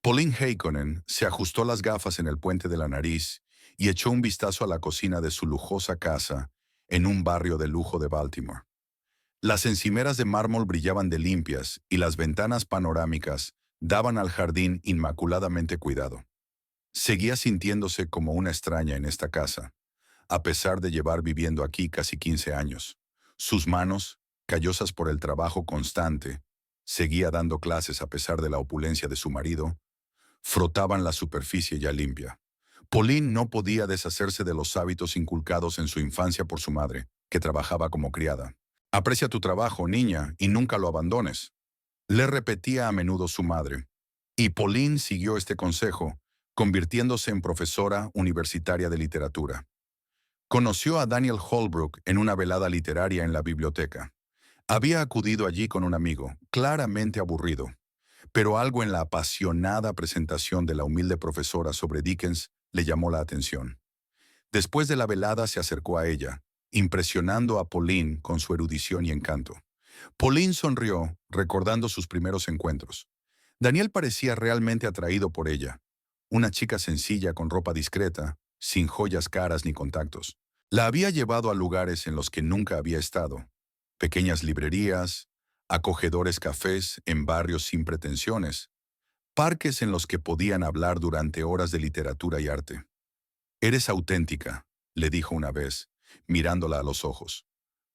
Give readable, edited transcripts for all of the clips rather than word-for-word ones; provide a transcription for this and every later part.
Pauline Heikkinen se ajustó las gafas en el puente de la nariz y echó un vistazo a la cocina de su lujosa casa en un barrio de lujo de Baltimore. Las encimeras de mármol brillaban de limpias y las ventanas panorámicas daban al jardín inmaculadamente cuidado. Seguía sintiéndose como una extraña en esta casa, a pesar de llevar viviendo aquí casi 15 años. Sus manos, callosas por el trabajo constante, seguía dando clases a pesar de la opulencia de su marido, frotaban la superficie ya limpia. Pauline no podía deshacerse de los hábitos inculcados en su infancia por su madre, que trabajaba como criada. Aprecia tu trabajo, niña, y nunca lo abandones, le repetía a menudo su madre. Y Pauline siguió este consejo, convirtiéndose en profesora universitaria de literatura. Conoció a Daniel Holbrook en una velada literaria en la biblioteca. Había acudido allí con un amigo, claramente aburrido, pero algo en la apasionada presentación de la humilde profesora sobre Dickens le llamó la atención. Después de la velada se acercó a ella, impresionando a Pauline con su erudición y encanto. Pauline sonrió, recordando sus primeros encuentros. Daniel parecía realmente atraído por ella, una chica sencilla con ropa discreta, sin joyas caras ni contactos. La había llevado a lugares en los que nunca había estado, pequeñas librerías, acogedores cafés en barrios sin pretensiones, parques en los que podían hablar durante horas de literatura y arte. «Eres auténtica», le dijo una vez, mirándola a los ojos.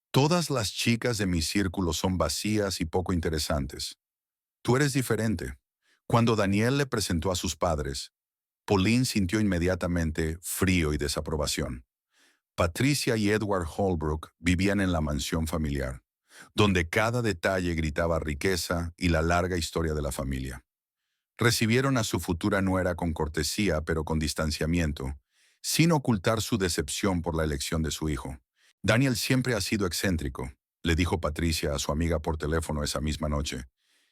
«Todas las chicas de mi círculo son vacías y poco interesantes. Tú eres diferente». Cuando Daniel le presentó a sus padres, Pauline sintió inmediatamente frío y desaprobación. Patricia y Edward Holbrook vivían en la mansión familiar, donde cada detalle gritaba riqueza y la larga historia de la familia. Recibieron a su futura nuera con cortesía pero con distanciamiento, sin ocultar su decepción por la elección de su hijo. «Daniel siempre ha sido excéntrico», le dijo Patricia a su amiga por teléfono esa misma noche,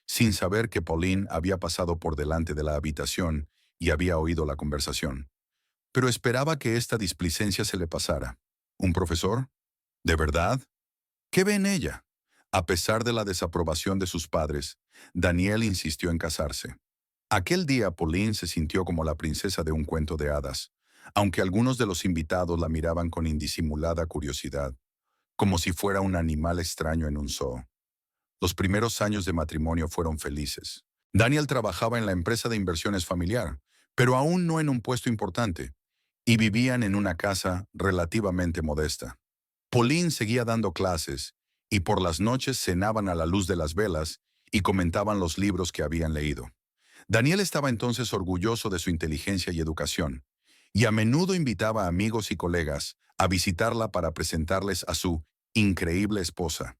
sin saber que Pauline había pasado por delante de la habitación y había oído la conversación. Pero esperaba que esta displicencia se le pasara. ¿Un profesor? ¿De verdad? ¿Qué ve en ella? A pesar de la desaprobación de sus padres, Daniel insistió en casarse. Aquel día Pauline se sintió como la princesa de un cuento de hadas, aunque algunos de los invitados la miraban con indisimulada curiosidad, como si fuera un animal extraño en un zoo. Los primeros años de matrimonio fueron felices. Daniel trabajaba en la empresa de inversiones familiar, pero aún no en un puesto importante, y vivían en una casa relativamente modesta. Pauline seguía dando clases, y por las noches cenaban a la luz de las velas y comentaban los libros que habían leído. Daniel estaba entonces orgulloso de su inteligencia y educación, y a menudo invitaba a amigos y colegas a visitarla para presentarles a su increíble esposa.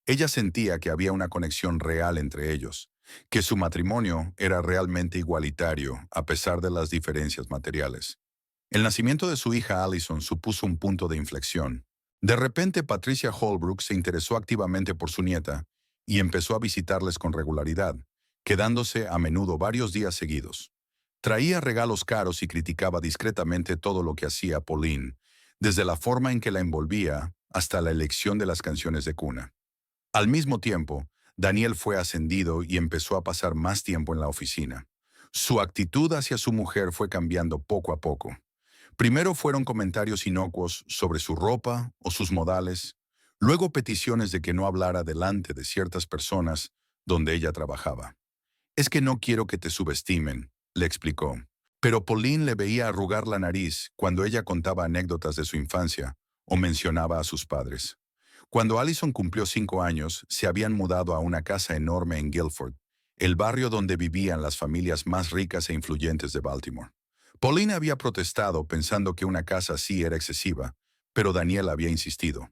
Ella sentía que había una conexión real entre ellos, que su matrimonio era realmente igualitario a pesar de las diferencias materiales. El nacimiento de su hija Allison supuso un punto de inflexión. De repente Patricia Holbrook se interesó activamente por su nieta y empezó a visitarles con regularidad, quedándose a menudo varios días seguidos. Traía regalos caros y criticaba discretamente todo lo que hacía Pauline, desde la forma en que la envolvía hasta la elección de las canciones de cuna. Al mismo tiempo, Daniel fue ascendido y empezó a pasar más tiempo en la oficina. Su actitud hacia su mujer fue cambiando poco a poco. Primero fueron comentarios inocuos sobre su ropa o sus modales, luego peticiones de que no hablara delante de ciertas personas donde ella trabajaba. «Es que no quiero que te subestimen», le explicó. Pero Pauline le veía arrugar la nariz cuando ella contaba anécdotas de su infancia o mencionaba a sus padres. Cuando Allison cumplió 5 años, se habían mudado a una casa enorme en Guilford, el barrio donde vivían las familias más ricas e influyentes de Baltimore. Pauline había protestado pensando que una casa así era excesiva, pero Daniel había insistido.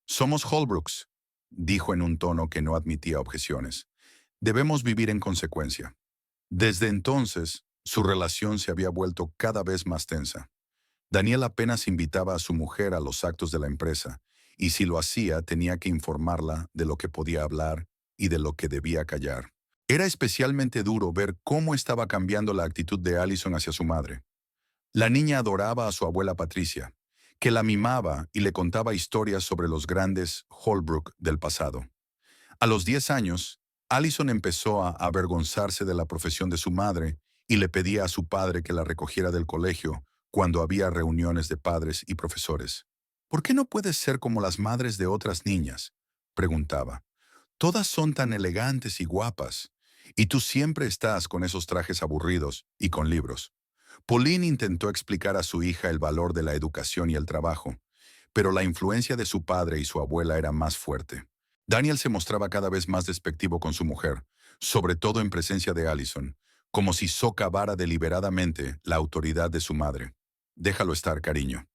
«Somos Holbrooks», dijo en un tono que no admitía objeciones. «Debemos vivir en consecuencia». Desde entonces, su relación se había vuelto cada vez más tensa. Daniel apenas invitaba a su mujer a los actos de la empresa, y si lo hacía tenía que informarla de lo que podía hablar y de lo que debía callar. Era especialmente duro ver cómo estaba cambiando la actitud de Allison hacia su madre. La niña adoraba a su abuela Patricia, que la mimaba y le contaba historias sobre los grandes Holbrook del pasado. A los 10 años, Allison empezó a avergonzarse de la profesión de su madre y le pedía a su padre que la recogiera del colegio cuando había reuniones de padres y profesores. ¿Por qué no puedes ser como las madres de otras niñas?, preguntaba. Todas son tan elegantes y guapas, y tú siempre estás con esos trajes aburridos y con libros. Pauline intentó explicar a su hija el valor de la educación y el trabajo, pero la influencia de su padre y su abuela era más fuerte. Daniel se mostraba cada vez más despectivo con su mujer, sobre todo en presencia de Allison, como si socavara deliberadamente la autoridad de su madre. Déjalo estar, cariño,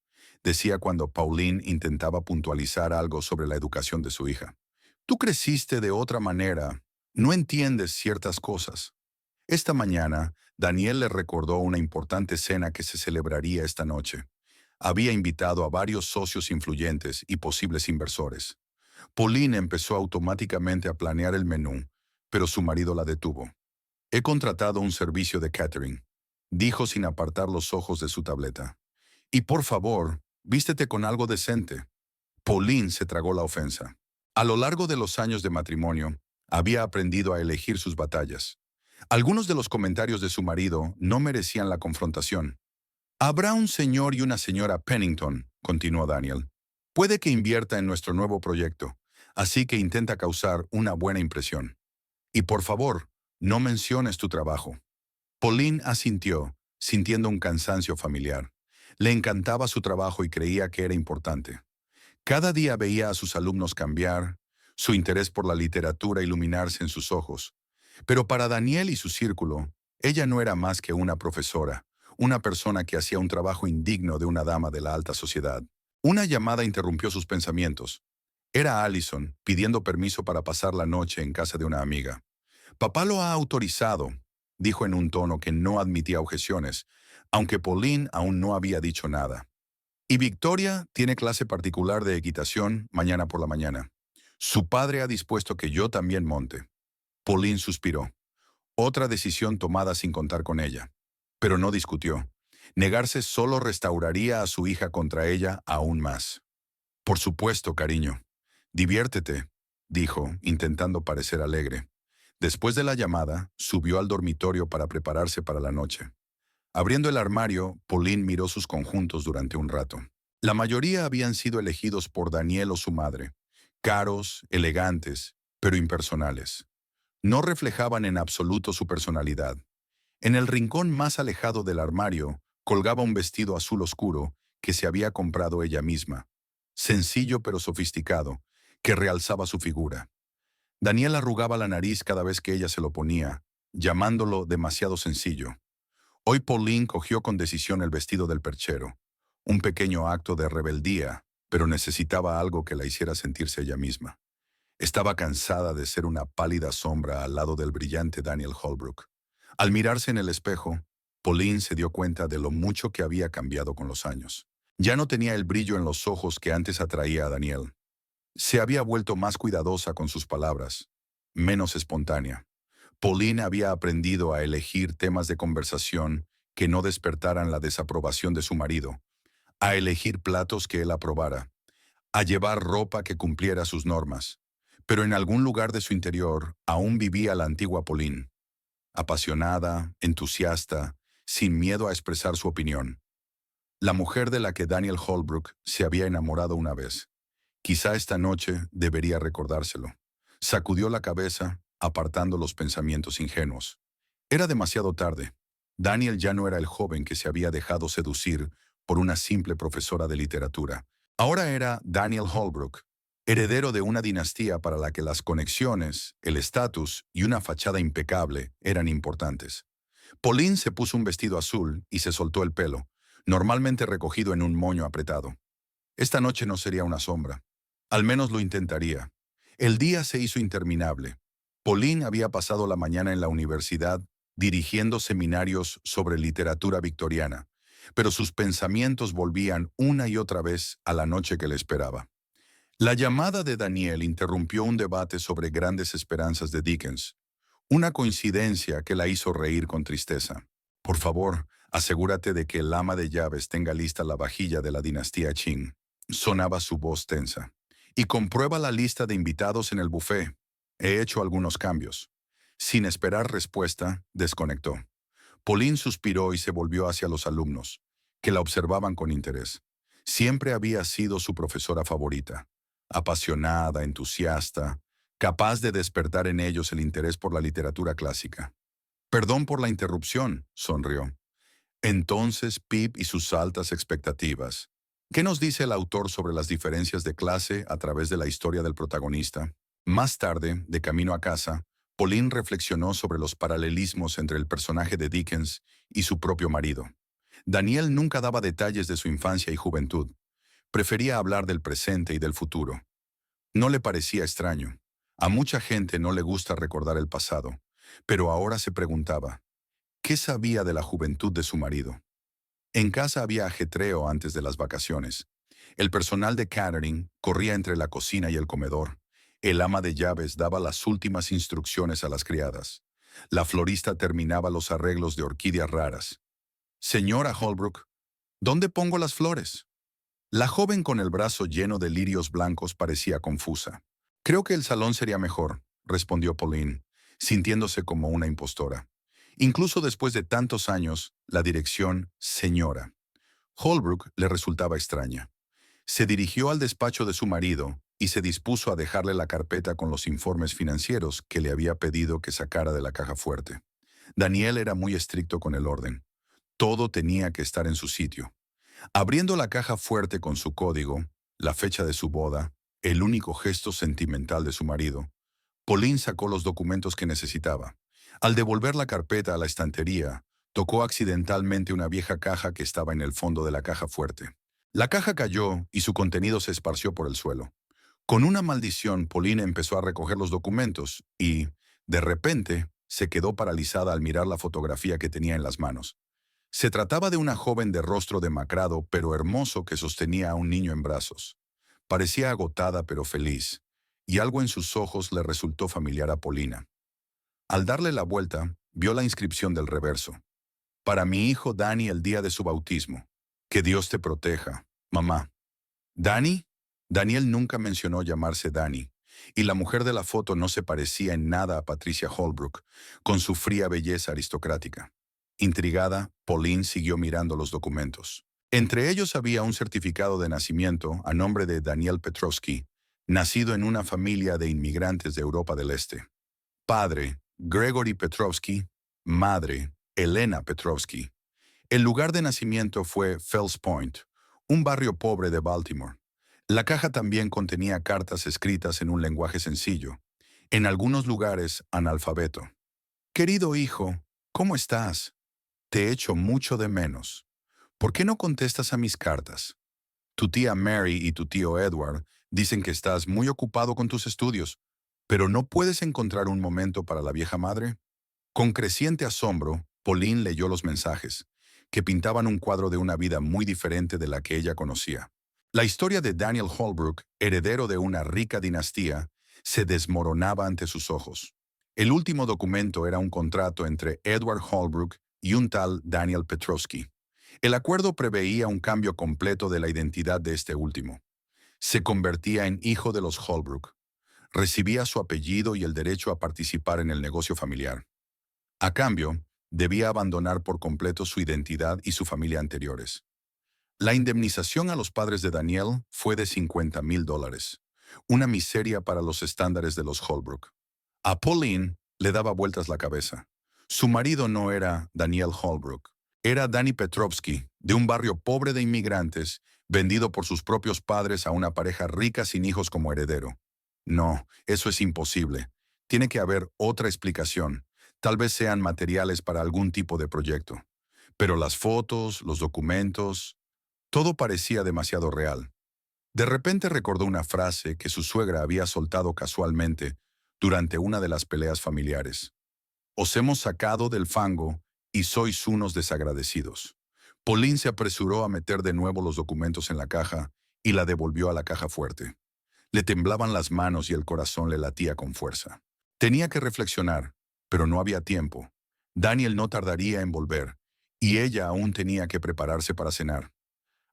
decía cuando Pauline intentaba puntualizar algo sobre la educación de su hija. Tú creciste de otra manera, no entiendes ciertas cosas. Esta mañana, Daniel le recordó una importante cena que se celebraría esta noche. Había invitado a varios socios influyentes y posibles inversores. Pauline empezó automáticamente a planear el menú, pero su marido la detuvo. He contratado un servicio de catering, dijo sin apartar los ojos de su tableta. Y por favor, vístete con algo decente. Pauline se tragó la ofensa. A lo largo de los años de matrimonio, había aprendido a elegir sus batallas. Algunos de los comentarios de su marido no merecían la confrontación. Habrá un señor y una señora Pennington, continuó Daniel. Puede que invierta en nuestro nuevo proyecto, así que intenta causar una buena impresión. Y por favor, no menciones tu trabajo. Pauline asintió, sintiendo un cansancio familiar. Le encantaba su trabajo y creía que era importante. Cada día veía a sus alumnos cambiar, su interés por la literatura iluminarse en sus ojos. Pero para Daniel y su círculo, ella no era más que una profesora, una persona que hacía un trabajo indigno de una dama de la alta sociedad. Una llamada interrumpió sus pensamientos. Era Allison, pidiendo permiso para pasar la noche en casa de una amiga. Papá lo ha autorizado, dijo en un tono que no admitía objeciones, aunque Pauline aún no había dicho nada. Y Victoria tiene clase particular de equitación mañana por la mañana. Su padre ha dispuesto que yo también monte. Pauline suspiró. Otra decisión tomada sin contar con ella. Pero no discutió. Negarse solo restauraría a su hija contra ella aún más. Por supuesto, cariño. Diviértete, dijo, intentando parecer alegre. Después de la llamada, subió al dormitorio para prepararse para la noche. Abriendo el armario, Pauline miró sus conjuntos durante un rato. La mayoría habían sido elegidos por Daniel o su madre. Caros, elegantes, pero impersonales. No reflejaban en absoluto su personalidad. En el rincón más alejado del armario, colgaba un vestido azul oscuro que se había comprado ella misma. Sencillo pero sofisticado, que realzaba su figura. Daniel arrugaba la nariz cada vez que ella se lo ponía, llamándolo demasiado sencillo. Hoy Pauline cogió con decisión el vestido del perchero. Un pequeño acto de rebeldía, pero necesitaba algo que la hiciera sentirse ella misma. Estaba cansada de ser una pálida sombra al lado del brillante Daniel Holbrook. Al mirarse en el espejo, Pauline se dio cuenta de lo mucho que había cambiado con los años. Ya no tenía el brillo en los ojos que antes atraía a Daniel. Se había vuelto más cuidadosa con sus palabras, menos espontánea. Pauline había aprendido a elegir temas de conversación que no despertaran la desaprobación de su marido, a elegir platos que él aprobara, a llevar ropa que cumpliera sus normas. Pero en algún lugar de su interior aún vivía la antigua Pauline, apasionada, entusiasta, sin miedo a expresar su opinión. La mujer de la que Daniel Holbrook se había enamorado una vez. Quizá esta noche debería recordárselo. Sacudió la cabeza, apartando los pensamientos ingenuos. Era demasiado tarde. Daniel ya no era el joven que se había dejado seducir por una simple profesora de literatura. Ahora era Daniel Holbrook, heredero de una dinastía para la que las conexiones, el estatus y una fachada impecable eran importantes. Pauline se puso un vestido azul y se soltó el pelo, normalmente recogido en un moño apretado. Esta noche no sería una sombra. Al menos lo intentaría. El día se hizo interminable. Pauline había pasado la mañana en la universidad dirigiendo seminarios sobre literatura victoriana, pero sus pensamientos volvían una y otra vez a la noche que le esperaba. La llamada de Daniel interrumpió un debate sobre grandes esperanzas de Dickens, una coincidencia que la hizo reír con tristeza. Por favor, asegúrate de que el ama de llaves tenga lista la vajilla de la dinastía Qing. Sonaba su voz tensa. Y comprueba la lista de invitados en el buffet. He hecho algunos cambios. Sin esperar respuesta, desconectó. Pauline suspiró y se volvió hacia los alumnos, que la observaban con interés. Siempre había sido su profesora favorita, apasionada, entusiasta, capaz de despertar en ellos el interés por la literatura clásica. Perdón por la interrupción, sonrió. Entonces, Pip y sus altas expectativas. ¿Qué nos dice el autor sobre las diferencias de clase a través de la historia del protagonista? Más tarde, de camino a casa, Pauline reflexionó sobre los paralelismos entre el personaje de Dickens y su propio marido. Daniel nunca daba detalles de su infancia y juventud. Prefería hablar del presente y del futuro. No le parecía extraño. A mucha gente no le gusta recordar el pasado, pero ahora se preguntaba, ¿qué sabía de la juventud de su marido? En casa había ajetreo antes de las vacaciones. El personal de catering corría entre la cocina y el comedor. El ama de llaves daba las últimas instrucciones a las criadas. La florista terminaba los arreglos de orquídeas raras. Señora Holbrook, ¿dónde pongo las flores? La joven con el brazo lleno de lirios blancos parecía confusa. Creo que el salón sería mejor, respondió Pauline, sintiéndose como una impostora. Incluso después de tantos años, la dirección señora Holbrook le resultaba extraña. Se dirigió al despacho de su marido y se dispuso a dejarle la carpeta con los informes financieros que le había pedido que sacara de la caja fuerte. Daniel era muy estricto con el orden. Todo tenía que estar en su sitio. Abriendo la caja fuerte con su código, la fecha de su boda, el único gesto sentimental de su marido, Pauline sacó los documentos que necesitaba. Al devolver la carpeta a la estantería, tocó accidentalmente una vieja caja que estaba en el fondo de la caja fuerte. La caja cayó y su contenido se esparció por el suelo. Con una maldición, Pauline empezó a recoger los documentos y, de repente, se quedó paralizada al mirar la fotografía que tenía en las manos. Se trataba de una joven de rostro demacrado pero hermoso que sostenía a un niño en brazos. Parecía agotada pero feliz, y algo en sus ojos le resultó familiar a Paulina. Al darle la vuelta, vio la inscripción del reverso. Para mi hijo Danny el día de su bautismo. Que Dios te proteja, mamá. ¿Danny? Daniel nunca mencionó llamarse Danny, y la mujer de la foto no se parecía en nada a Patricia Holbrook, con su fría belleza aristocrática. Intrigada, Pauline siguió mirando los documentos. Entre ellos había un certificado de nacimiento a nombre de Daniel Petrovsky, nacido en una familia de inmigrantes de Europa del Este. Padre, Gregory Petrovsky. Madre, Elena Petrovsky. El lugar de nacimiento fue Fells Point, un barrio pobre de Baltimore. La caja también contenía cartas escritas en un lenguaje sencillo, en algunos lugares analfabeto. Querido hijo, ¿cómo estás? Te echo mucho de menos. ¿Por qué no contestas a mis cartas? Tu tía Mary y tu tío Edward dicen que estás muy ocupado con tus estudios, pero ¿no puedes encontrar un momento para la vieja madre? Con creciente asombro, Pauline leyó los mensajes, que pintaban un cuadro de una vida muy diferente de la que ella conocía. La historia de Daniel Holbrook, heredero de una rica dinastía, se desmoronaba ante sus ojos. El último documento era un contrato entre Edward Holbrook y un tal Daniel Petrovsky. El acuerdo preveía un cambio completo de la identidad de este último. Se convertía en hijo de los Holbrook. Recibía su apellido y el derecho a participar en el negocio familiar. A cambio, debía abandonar por completo su identidad y su familia anteriores. La indemnización a los padres de Daniel fue de $50,000, una miseria para los estándares de los Holbrook. A Pauline le daba vueltas la cabeza. Su marido no era Daniel Holbrook, era Danny Petrovsky, de un barrio pobre de inmigrantes, vendido por sus propios padres a una pareja rica sin hijos como heredero. No, eso es imposible. Tiene que haber otra explicación. Tal vez sean materiales para algún tipo de proyecto. Pero las fotos, los documentos, todo parecía demasiado real. De repente recordó una frase que su suegra había soltado casualmente durante una de las peleas familiares. Os hemos sacado del fango y sois unos desagradecidos. Pauline se apresuró a meter de nuevo los documentos en la caja y la devolvió a la caja fuerte. Le temblaban las manos y el corazón le latía con fuerza. Tenía que reflexionar, pero no había tiempo. Daniel no tardaría en volver, y ella aún tenía que prepararse para cenar.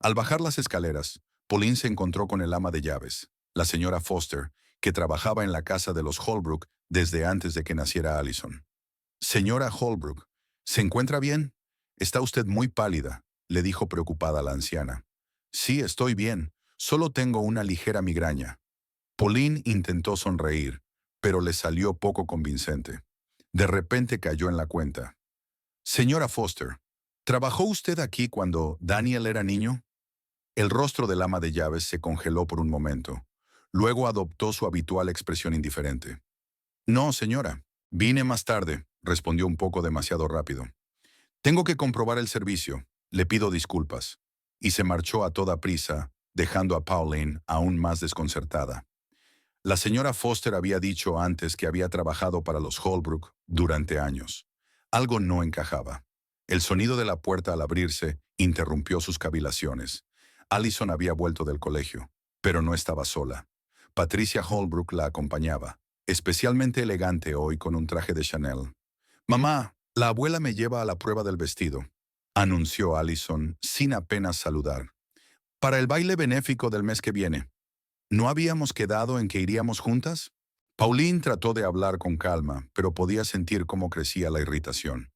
Al bajar las escaleras, Pauline se encontró con el ama de llaves, la señora Foster, que trabajaba en la casa de los Holbrook desde antes de que naciera Allison. Señora Holbrook, ¿Se encuentra bien? Está usted muy pálida, le dijo preocupada la anciana. Sí, estoy bien. Solo tengo una ligera migraña. Pauline intentó sonreír, pero le salió poco convincente. De repente cayó en la cuenta. Señora Foster, ¿trabajó usted aquí cuando Daniel era niño? El rostro del ama de llaves se congeló por un momento. Luego adoptó su habitual expresión indiferente. No, señora. Vine más tarde, respondió un poco demasiado rápido. Tengo que comprobar el servicio. Le pido disculpas. Y se marchó a toda prisa, dejando a Pauline aún más desconcertada. La señora Foster había dicho antes que había trabajado para los Holbrook durante años. Algo no encajaba. El sonido de la puerta al abrirse interrumpió sus cavilaciones. Allison había vuelto del colegio, pero no estaba sola. Patricia Holbrook la acompañaba, especialmente elegante hoy con un traje de Chanel. Mamá, la abuela me lleva a la prueba del vestido, anunció Allison sin apenas saludar. Para el baile benéfico del mes que viene. ¿No habíamos quedado en que iríamos juntas? Pauline trató de hablar con calma, pero podía sentir cómo crecía la irritación.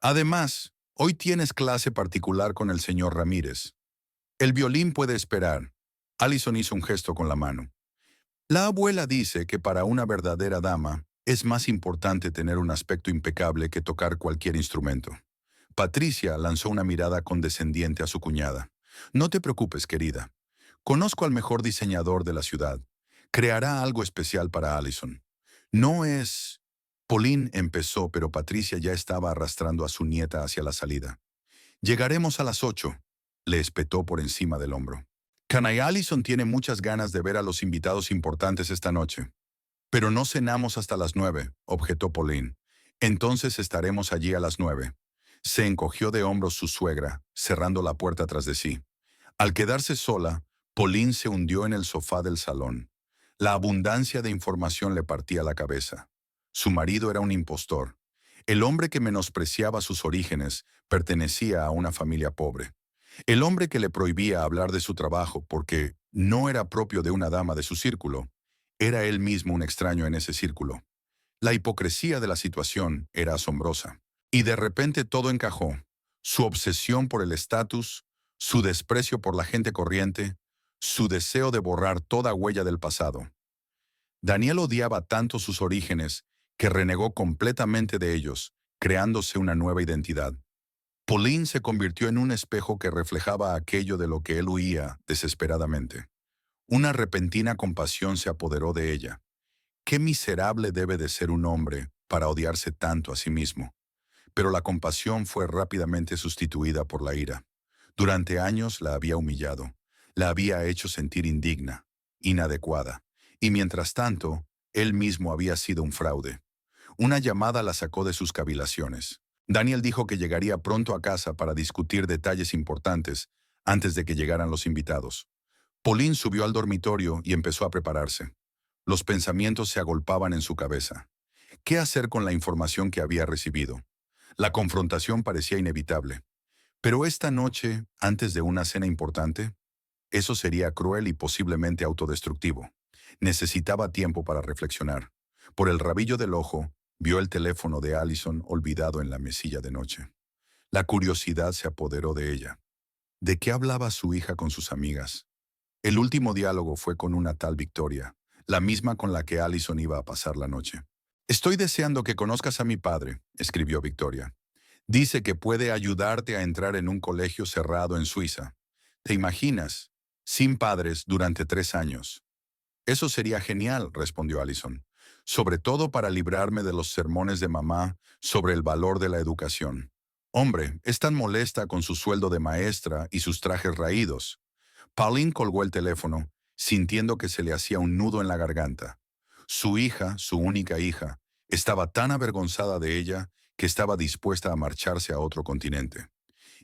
Además, hoy tienes clase particular con el señor Ramírez. El violín puede esperar. Allison hizo un gesto con la mano. La abuela dice que para una verdadera dama es más importante tener un aspecto impecable que tocar cualquier instrumento. Patricia lanzó una mirada condescendiente a su cuñada. No te preocupes, querida. Conozco al mejor diseñador de la ciudad. Creará algo especial para Allison. No es... Pauline empezó, pero Patricia ya estaba arrastrando a su nieta hacia la salida. Llegaremos a las 8, le espetó por encima del hombro. Cana y Allison tiene muchas ganas de ver a los invitados importantes esta noche. Pero no cenamos hasta las 9, objetó Pauline. Entonces estaremos allí a las 9. Se encogió de hombros su suegra, cerrando la puerta tras de sí. Al quedarse sola, Pauline se hundió en el sofá del salón. La abundancia de información le partía la cabeza. Su marido era un impostor. El hombre que menospreciaba sus orígenes pertenecía a una familia pobre. El hombre que le prohibía hablar de su trabajo porque no era propio de una dama de su círculo, era él mismo un extraño en ese círculo. La hipocresía de la situación era asombrosa. Y de repente todo encajó. Su obsesión por el estatus, su desprecio por la gente corriente, su deseo de borrar toda huella del pasado. Daniel odiaba tanto sus orígenes que renegó completamente de ellos, creándose una nueva identidad. Pauline se convirtió en un espejo que reflejaba aquello de lo que él huía desesperadamente. Una repentina compasión se apoderó de ella. Qué miserable debe de ser un hombre para odiarse tanto a sí mismo. Pero la compasión fue rápidamente sustituida por la ira. Durante años la había humillado, la había hecho sentir indigna, inadecuada, y mientras tanto, él mismo había sido un fraude. Una llamada la sacó de sus cavilaciones. Daniel dijo que llegaría pronto a casa para discutir detalles importantes antes de que llegaran los invitados. Pauline subió al dormitorio y empezó a prepararse. Los pensamientos se agolpaban en su cabeza. ¿Qué hacer con la información que había recibido? La confrontación parecía inevitable. Pero esta noche, antes de una cena importante, eso sería cruel y posiblemente autodestructivo. Necesitaba tiempo para reflexionar. Por el rabillo del ojo, vio el teléfono de Allison olvidado en la mesilla de noche. La curiosidad se apoderó de ella. ¿De qué hablaba su hija con sus amigas? El último diálogo fue con una tal Victoria, la misma con la que Allison iba a pasar la noche. Estoy deseando que conozcas a mi padre, escribió Victoria. Dice que puede ayudarte a entrar en un colegio cerrado en Suiza. ¿Te imaginas? Sin padres durante 3 años. Eso sería genial, respondió Allison. Sobre todo para librarme de los sermones de mamá sobre el valor de la educación. Hombre, es tan molesta con su sueldo de maestra y sus trajes raídos. Pauline colgó el teléfono, sintiendo que se le hacía un nudo en la garganta. Su hija, su única hija, estaba tan avergonzada de ella que estaba dispuesta a marcharse a otro continente.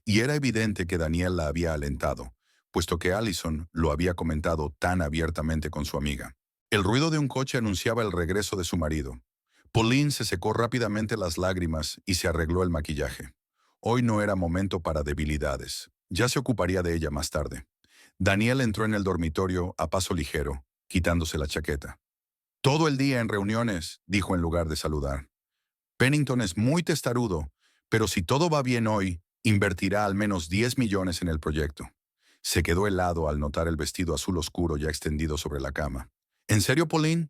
Y era evidente que Daniel la había alentado, puesto que Allison lo había comentado tan abiertamente con su amiga. El ruido de un coche anunciaba el regreso de su marido. Pauline se secó rápidamente las lágrimas y se arregló el maquillaje. Hoy no era momento para debilidades. Ya se ocuparía de ella más tarde. Daniel entró en el dormitorio a paso ligero, quitándose la chaqueta. Todo el día en reuniones, dijo en lugar de saludar. Pennington es muy testarudo, Pero si todo va bien hoy, invertirá al menos 10 millones en el proyecto. Se quedó helado al notar el vestido azul oscuro ya extendido sobre la cama. ¿En serio, Pauline?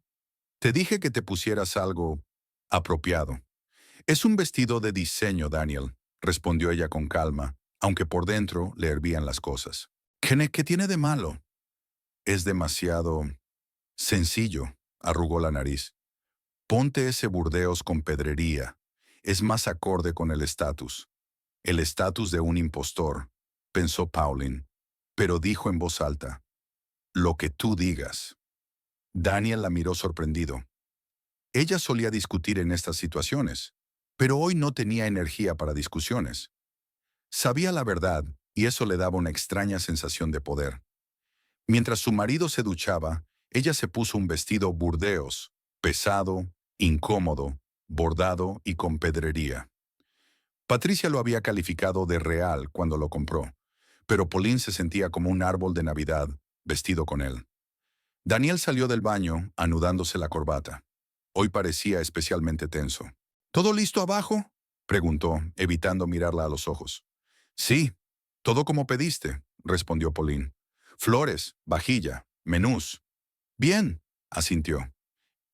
Te dije que te pusieras algo apropiado. Es un vestido de diseño, Daniel, respondió ella con calma, aunque por dentro le hervían las cosas. ¿Qué tiene de malo? Es demasiado sencillo, arrugó la nariz. Ponte ese burdeos con pedrería. Es más acorde con el estatus de un impostor, pensó Pauline, pero dijo en voz alta, lo que tú digas. Daniel la miró sorprendido. Ella solía discutir en estas situaciones, pero hoy no tenía energía para discusiones. Sabía la verdad y eso le daba una extraña sensación de poder. Mientras su marido se duchaba, ella se puso un vestido burdeos, pesado, incómodo, bordado y con pedrería. Patricia lo había calificado de real cuando lo compró, pero Pauline se sentía como un árbol de Navidad vestido con él. Daniel salió del baño anudándose la corbata. Hoy parecía especialmente tenso. ¿Todo listo abajo?, preguntó, evitando mirarla a los ojos. Sí, todo como pediste, respondió Pauline. Flores, vajilla, menús. Bien, asintió.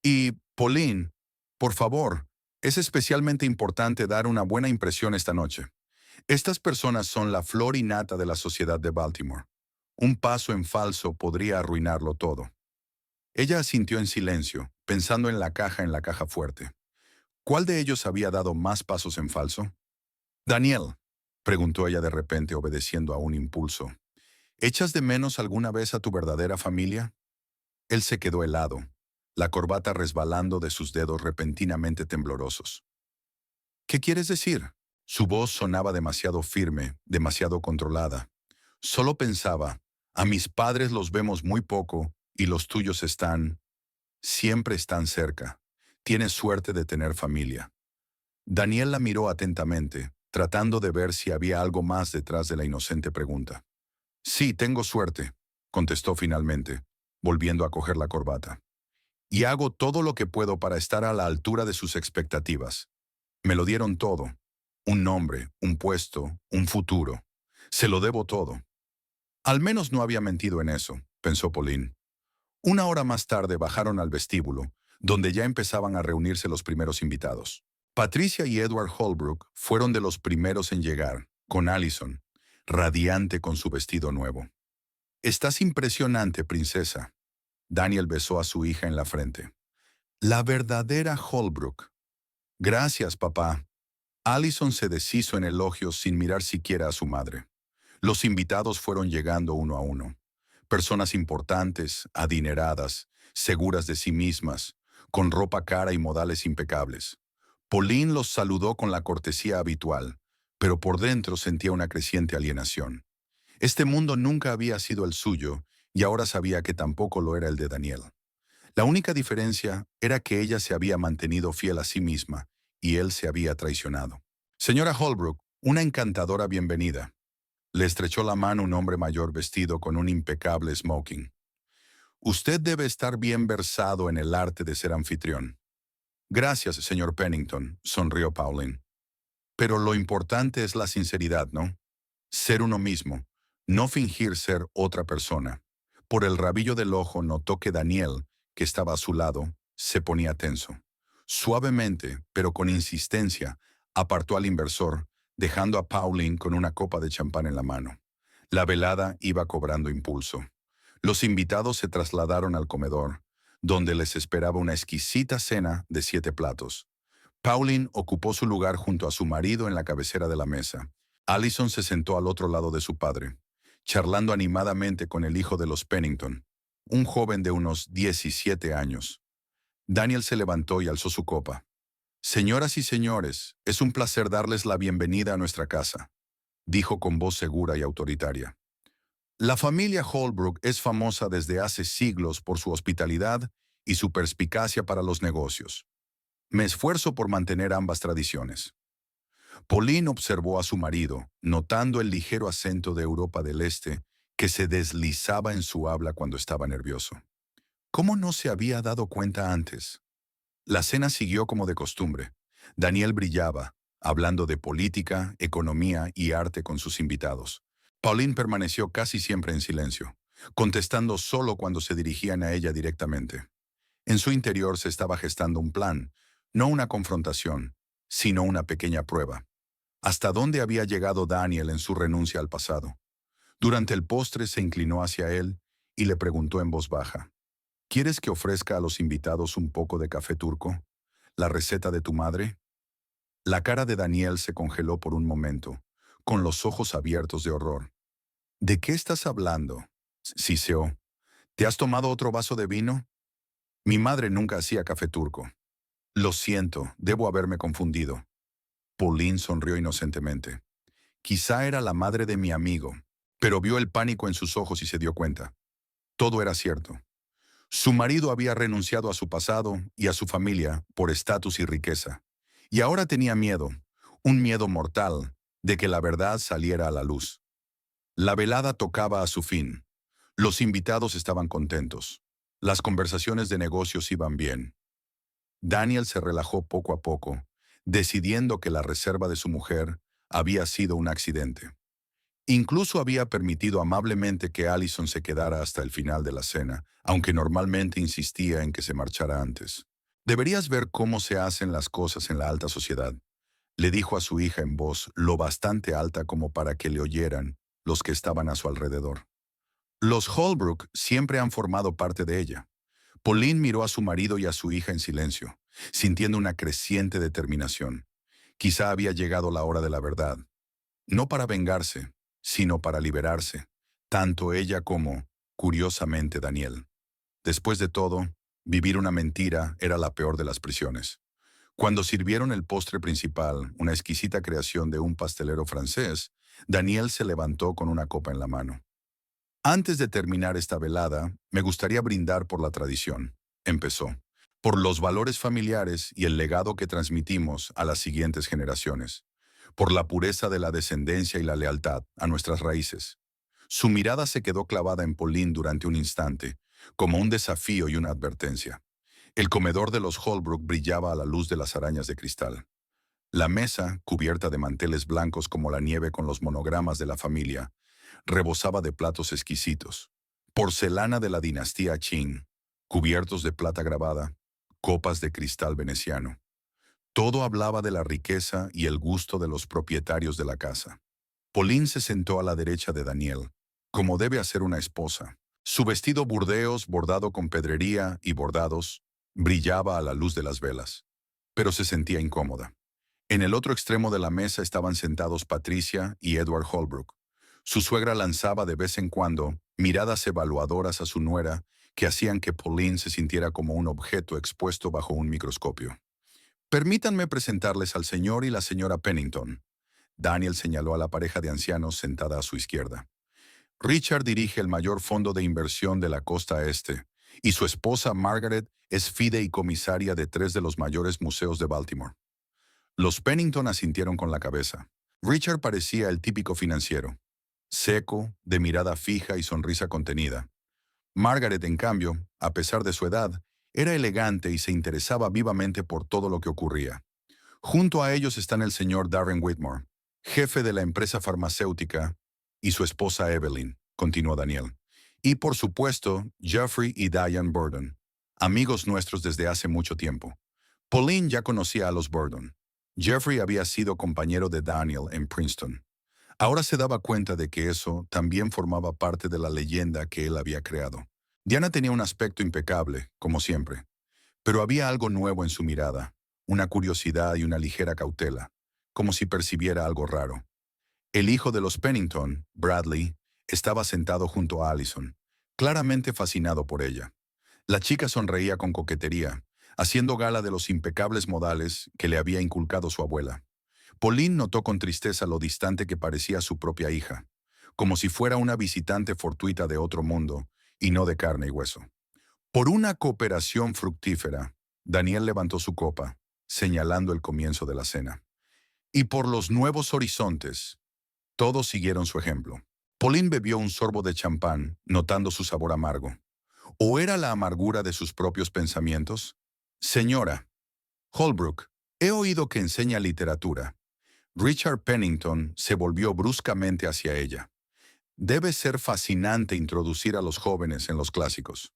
Y, Pauline, por favor, es especialmente importante dar una buena impresión esta noche. Estas personas son la flor y nata de la sociedad de Baltimore. Un paso en falso podría arruinarlo todo. Ella asintió en silencio, pensando en la caja fuerte. ¿Cuál de ellos había dado más pasos en falso? Daniel, preguntó ella de repente, obedeciendo a un impulso. ¿Echas de menos alguna vez a tu verdadera familia? Él se quedó helado, la corbata resbalando de sus dedos repentinamente temblorosos. ¿Qué quieres decir? Su voz sonaba demasiado firme, demasiado controlada. Solo pensaba, a mis padres los vemos muy poco y los tuyos siempre están cerca. Tienes suerte de tener familia. Daniel la miró atentamente, tratando de ver si había algo más detrás de la inocente pregunta. Sí, tengo suerte, contestó finalmente, volviendo a coger la corbata. Y hago todo lo que puedo para estar a la altura de sus expectativas. Me lo dieron todo. Un nombre, un puesto, un futuro. Se lo debo todo. Al menos no había mentido en eso, pensó Pauline. Una hora más tarde bajaron al vestíbulo, donde ya empezaban a reunirse los primeros invitados. Patricia y Edward Holbrook fueron de los primeros en llegar, con Allison, radiante con su vestido nuevo. «Estás impresionante, princesa». Daniel besó a su hija en la frente. «La verdadera Holbrook». «Gracias, papá». Allison se deshizo en elogios sin mirar siquiera a su madre. Los invitados fueron llegando uno a uno. Personas importantes, adineradas, seguras de sí mismas, con ropa cara y modales impecables. Pauline los saludó con la cortesía habitual, pero por dentro sentía una creciente alienación. Este mundo nunca había sido el suyo y ahora sabía que tampoco lo era el de Daniel. La única diferencia era que ella se había mantenido fiel a sí misma y él se había traicionado. «Señora Holbrook, una encantadora bienvenida». Le estrechó la mano un hombre mayor vestido con un impecable smoking. «Usted debe estar bien versado en el arte de ser anfitrión». «Gracias, señor Pennington», sonrió Pauline. «Pero lo importante es la sinceridad, ¿no? Ser uno mismo, no fingir ser otra persona». Por el rabillo del ojo notó que Daniel, que estaba a su lado, se ponía tenso. Suavemente, pero con insistencia, apartó al inversor, dejando a Pauline con una copa de champán en la mano. La velada iba cobrando impulso. Los invitados se trasladaron al comedor, donde les esperaba una exquisita cena de 7 platos. Pauline ocupó su lugar junto a su marido en la cabecera de la mesa. Allison se sentó al otro lado de su padre, charlando animadamente con el hijo de los Pennington, un joven de unos 17 años. Daniel se levantó y alzó su copa. «Señoras y señores, es un placer darles la bienvenida a nuestra casa», dijo con voz segura y autoritaria. «La familia Holbrook es famosa desde hace siglos por su hospitalidad y su perspicacia para los negocios. Me esfuerzo por mantener ambas tradiciones». Pauline observó a su marido, notando el ligero acento de Europa del Este que se deslizaba en su habla cuando estaba nervioso. ¿Cómo no se había dado cuenta antes? La cena siguió como de costumbre. Daniel brillaba, hablando de política, economía y arte con sus invitados. Pauline permaneció casi siempre en silencio, contestando solo cuando se dirigían a ella directamente. En su interior se estaba gestando un plan, no una confrontación, sino una pequeña prueba. ¿Hasta dónde había llegado Daniel en su renuncia al pasado? Durante el postre se inclinó hacia él y le preguntó en voz baja: ¿Quieres que ofrezca a los invitados un poco de café turco? ¿La receta de tu madre? La cara de Daniel se congeló por un momento, con los ojos abiertos de horror. ¿De qué estás hablando? Siseó. ¿Te has tomado otro vaso de vino? Mi madre nunca hacía café turco. Lo siento, debo haberme confundido. Pauline sonrió inocentemente. Quizá era la madre de mi amigo, pero vio el pánico en sus ojos y se dio cuenta. Todo era cierto. Su marido había renunciado a su pasado y a su familia por estatus y riqueza. Y ahora tenía miedo, un miedo mortal, de que la verdad saliera a la luz. La velada tocaba a su fin. Los invitados estaban contentos. Las conversaciones de negocios iban bien. Daniel se relajó poco a poco, decidiendo que la reserva de su mujer había sido un accidente. Incluso había permitido amablemente que Allison se quedara hasta el final de la cena, aunque normalmente insistía en que se marchara antes. Deberías ver cómo se hacen las cosas en la alta sociedad, le dijo a su hija en voz lo bastante alta como para que le oyeran los que estaban a su alrededor. Los Holbrook siempre han formado parte de ella. Pauline miró a su marido y a su hija en silencio, sintiendo una creciente determinación. Quizá había llegado la hora de la verdad. No para vengarse, sino para liberarse, tanto ella como, curiosamente, Daniel. Después de todo, vivir una mentira era la peor de las prisiones. Cuando sirvieron el postre principal, una exquisita creación de un pastelero francés, Daniel se levantó con una copa en la mano. Antes de terminar esta velada, me gustaría brindar por la tradición, empezó, por los valores familiares y el legado que transmitimos a las siguientes generaciones, por la pureza de la descendencia y la lealtad a nuestras raíces. Su mirada se quedó clavada en Pauline durante un instante, como un desafío y una advertencia. El comedor de los Holbrook brillaba a la luz de las arañas de cristal. La mesa, cubierta de manteles blancos como la nieve con los monogramas de la familia, rebosaba de platos exquisitos. Porcelana de la dinastía Qing, cubiertos de plata grabada, copas de cristal veneciano. Todo hablaba de la riqueza y el gusto de los propietarios de la casa. Pauline se sentó a la derecha de Daniel, como debe hacer una esposa. Su vestido burdeos, bordado con pedrería y bordados, brillaba a la luz de las velas, pero se sentía incómoda. En el otro extremo de la mesa estaban sentados Patricia y Edward Holbrook. Su suegra lanzaba de vez en cuando miradas evaluadoras a su nuera que hacían que Pauline se sintiera como un objeto expuesto bajo un microscopio. Permítanme presentarles al señor y la señora Pennington. Daniel señaló a la pareja de ancianos sentada a su izquierda. Richard dirige el mayor fondo de inversión de la costa este, y su esposa Margaret es fideicomisaria de 3 de los mayores museos de Baltimore. Los Pennington asintieron con la cabeza. Richard parecía el típico financiero, seco, de mirada fija y sonrisa contenida. Margaret, en cambio, a pesar de su edad, era elegante y se interesaba vivamente por todo lo que ocurría. Junto a ellos están el señor Darren Whitmore, jefe de la empresa farmacéutica, y su esposa Evelyn, continuó Daniel. Y por supuesto, Jeffrey y Diane Burdon, amigos nuestros desde hace mucho tiempo. Pauline ya conocía a los Burdon. Jeffrey había sido compañero de Daniel en Princeton. Ahora se daba cuenta de que eso también formaba parte de la leyenda que él había creado. Diana tenía un aspecto impecable, como siempre, pero había algo nuevo en su mirada, una curiosidad y una ligera cautela, como si percibiera algo raro. El hijo de los Pennington, Bradley, estaba sentado junto a Allison, claramente fascinado por ella. La chica sonreía con coquetería, haciendo gala de los impecables modales que le había inculcado su abuela. Pauline notó con tristeza lo distante que parecía su propia hija, como si fuera una visitante fortuita de otro mundo y no de carne y hueso. Por una cooperación fructífera, Daniel levantó su copa, señalando el comienzo de la cena. Y por los nuevos horizontes, todos siguieron su ejemplo. Pauline bebió un sorbo de champán, notando su sabor amargo. ¿O era la amargura de sus propios pensamientos? Señora Holbrook, he oído que enseña literatura. Richard Pennington se volvió bruscamente hacia ella. Debe ser fascinante introducir a los jóvenes en los clásicos.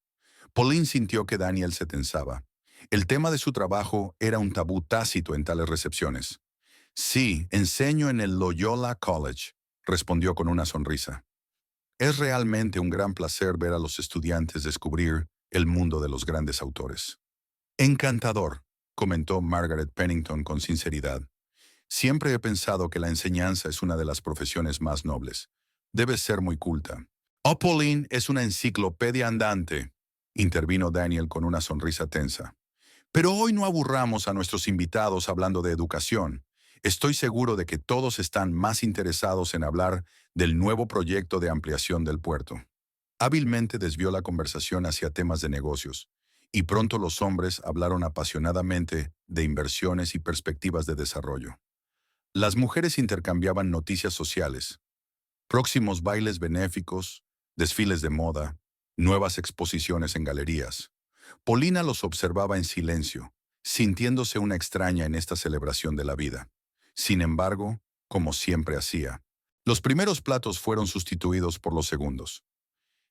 Pauline sintió que Daniel se tensaba. El tema de su trabajo era un tabú tácito en tales recepciones. Sí, enseño en el Loyola College, respondió con una sonrisa. Es realmente un gran placer ver a los estudiantes descubrir el mundo de los grandes autores. Encantador, comentó Margaret Pennington con sinceridad. Siempre he pensado que la enseñanza es una de las profesiones más nobles. Debes ser muy culta. Oh, Pauline es una enciclopedia andante, intervino Daniel con una sonrisa tensa. Pero hoy no aburramos a nuestros invitados hablando de educación. Estoy seguro de que todos están más interesados en hablar del nuevo proyecto de ampliación del puerto. Hábilmente desvió la conversación hacia temas de negocios, y pronto los hombres hablaron apasionadamente de inversiones y perspectivas de desarrollo. Las mujeres intercambiaban noticias sociales, próximos bailes benéficos, desfiles de moda, nuevas exposiciones en galerías. Paulina los observaba en silencio, sintiéndose una extraña en esta celebración de la vida. Sin embargo, como siempre hacía, los primeros platos fueron sustituidos por los segundos.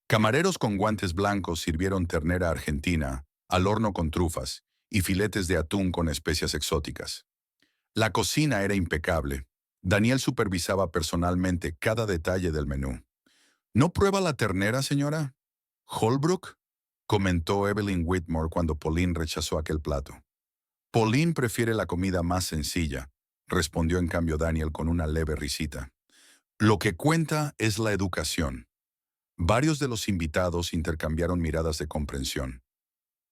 Camareros con guantes blancos sirvieron ternera argentina, al horno con trufas, y filetes de atún con especias exóticas. La cocina era impecable. Daniel supervisaba personalmente cada detalle del menú. ¿No prueba la ternera, señora? ¿Holbrook? Comentó Evelyn Whitmore cuando Pauline rechazó aquel plato. Pauline prefiere la comida más sencilla, respondió en cambio Daniel con una leve risita. Lo que cuenta es la educación. Varios de los invitados intercambiaron miradas de comprensión.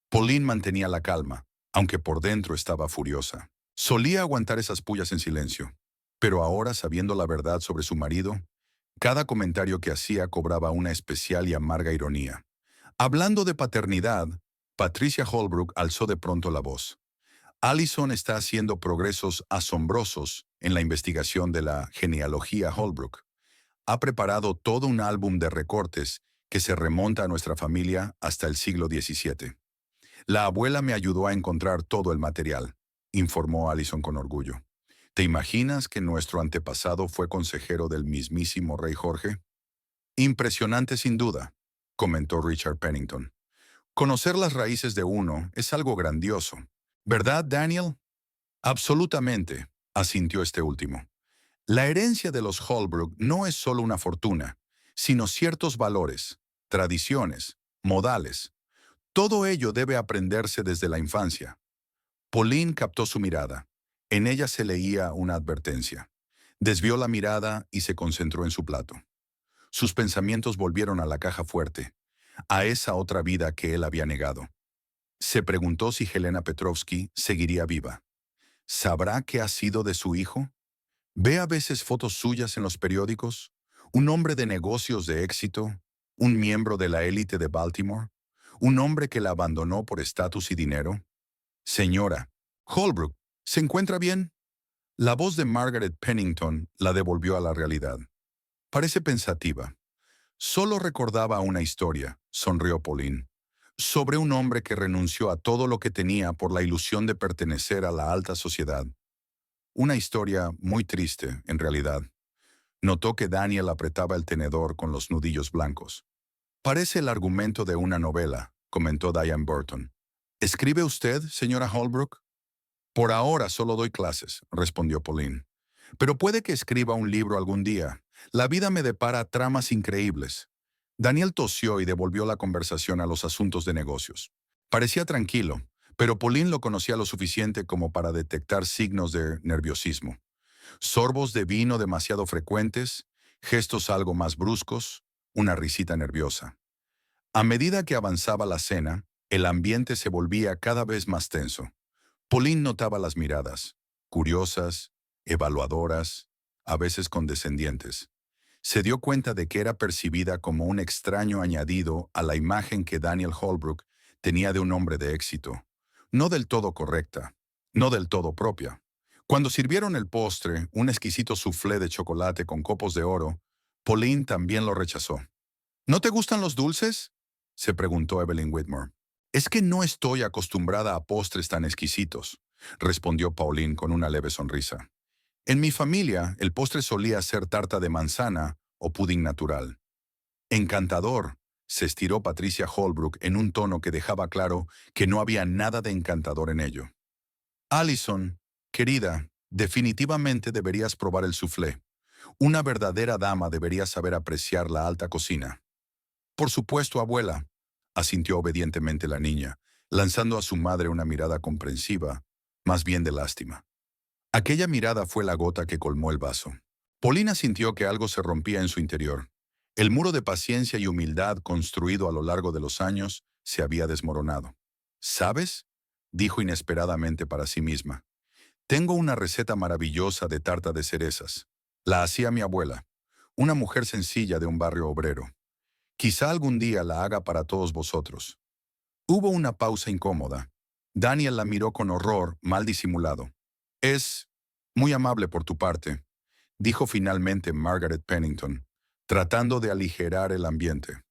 Pauline mantenía la calma, aunque por dentro estaba furiosa. Solía aguantar esas pullas en silencio, pero ahora, sabiendo la verdad sobre su marido, cada comentario que hacía cobraba una especial y amarga ironía. Hablando de paternidad, Patricia Holbrook alzó de pronto la voz. Allison está haciendo progresos asombrosos en la investigación de la genealogía Holbrook. Ha preparado todo un álbum de recortes que se remonta a nuestra familia hasta el siglo XVII. La abuela me ayudó a encontrar todo el material, informó Allison con orgullo. ¿Te imaginas que nuestro antepasado fue consejero del mismísimo rey Jorge? Impresionante sin duda, comentó Richard Pennington. Conocer las raíces de uno es algo grandioso. ¿Verdad, Daniel? Absolutamente, asintió este último. La herencia de los Holbrook no es solo una fortuna, sino ciertos valores, tradiciones, modales. Todo ello debe aprenderse desde la infancia. Pauline captó su mirada. En ella se leía una advertencia. Desvió la mirada y se concentró en su plato. Sus pensamientos volvieron a la caja fuerte, a esa otra vida que él había negado. Se preguntó si Helena Petrovsky seguiría viva. ¿Sabrá qué ha sido de su hijo? Ve a veces fotos suyas en los periódicos. Un hombre de negocios de éxito, un miembro de la élite de Baltimore, un hombre que la abandonó por estatus y dinero. Señora, Holbrook, ¿se encuentra bien? La voz de Margaret Pennington la devolvió a la realidad. Parece pensativa. Solo recordaba una historia, sonrió Pauline, sobre un hombre que renunció a todo lo que tenía por la ilusión de pertenecer a la alta sociedad. Una historia muy triste, en realidad. Notó que Daniel apretaba el tenedor con los nudillos blancos. Parece el argumento de una novela, comentó Diane Burton. ¿Escribe usted, señora Holbrook? Por ahora solo doy clases, respondió Pauline. Pero puede que escriba un libro algún día. La vida me depara tramas increíbles. Daniel tosió y devolvió la conversación a los asuntos de negocios. Parecía tranquilo, pero Pauline lo conocía lo suficiente como para detectar signos de nerviosismo. Sorbos de vino demasiado frecuentes, gestos algo más bruscos, una risita nerviosa. A medida que avanzaba la cena, el ambiente se volvía cada vez más tenso. Pauline notaba las miradas, curiosas, evaluadoras, a veces condescendientes. Se dio cuenta de que era percibida como un extraño añadido a la imagen que Daniel Holbrook tenía de un hombre de éxito. No del todo correcta, no del todo propia. Cuando sirvieron el postre, un exquisito soufflé de chocolate con copos de oro, Pauline también lo rechazó. ¿No te gustan los dulces?, se preguntó Evelyn Whitmore. Es que no estoy acostumbrada a postres tan exquisitos, respondió Pauline con una leve sonrisa. En mi familia, el postre solía ser tarta de manzana o pudding natural. Encantador, se estiró Patricia Holbrook en un tono que dejaba claro que no había nada de encantador en ello. Allison, querida, definitivamente deberías probar el soufflé. Una verdadera dama debería saber apreciar la alta cocina. Por supuesto, abuela, asintió obedientemente la niña, lanzando a su madre una mirada comprensiva, más bien de lástima. Aquella mirada fue la gota que colmó el vaso. Paulina sintió que algo se rompía en su interior. El muro de paciencia y humildad construido a lo largo de los años se había desmoronado. ¿Sabes?, dijo inesperadamente para sí misma. Tengo una receta maravillosa de tarta de cerezas. La hacía mi abuela, una mujer sencilla de un barrio obrero. Quizá algún día la haga para todos vosotros. Hubo una pausa incómoda. Daniel la miró con horror, mal disimulado. Es muy amable por tu parte, dijo finalmente Margaret Pennington, tratando de aligerar el ambiente.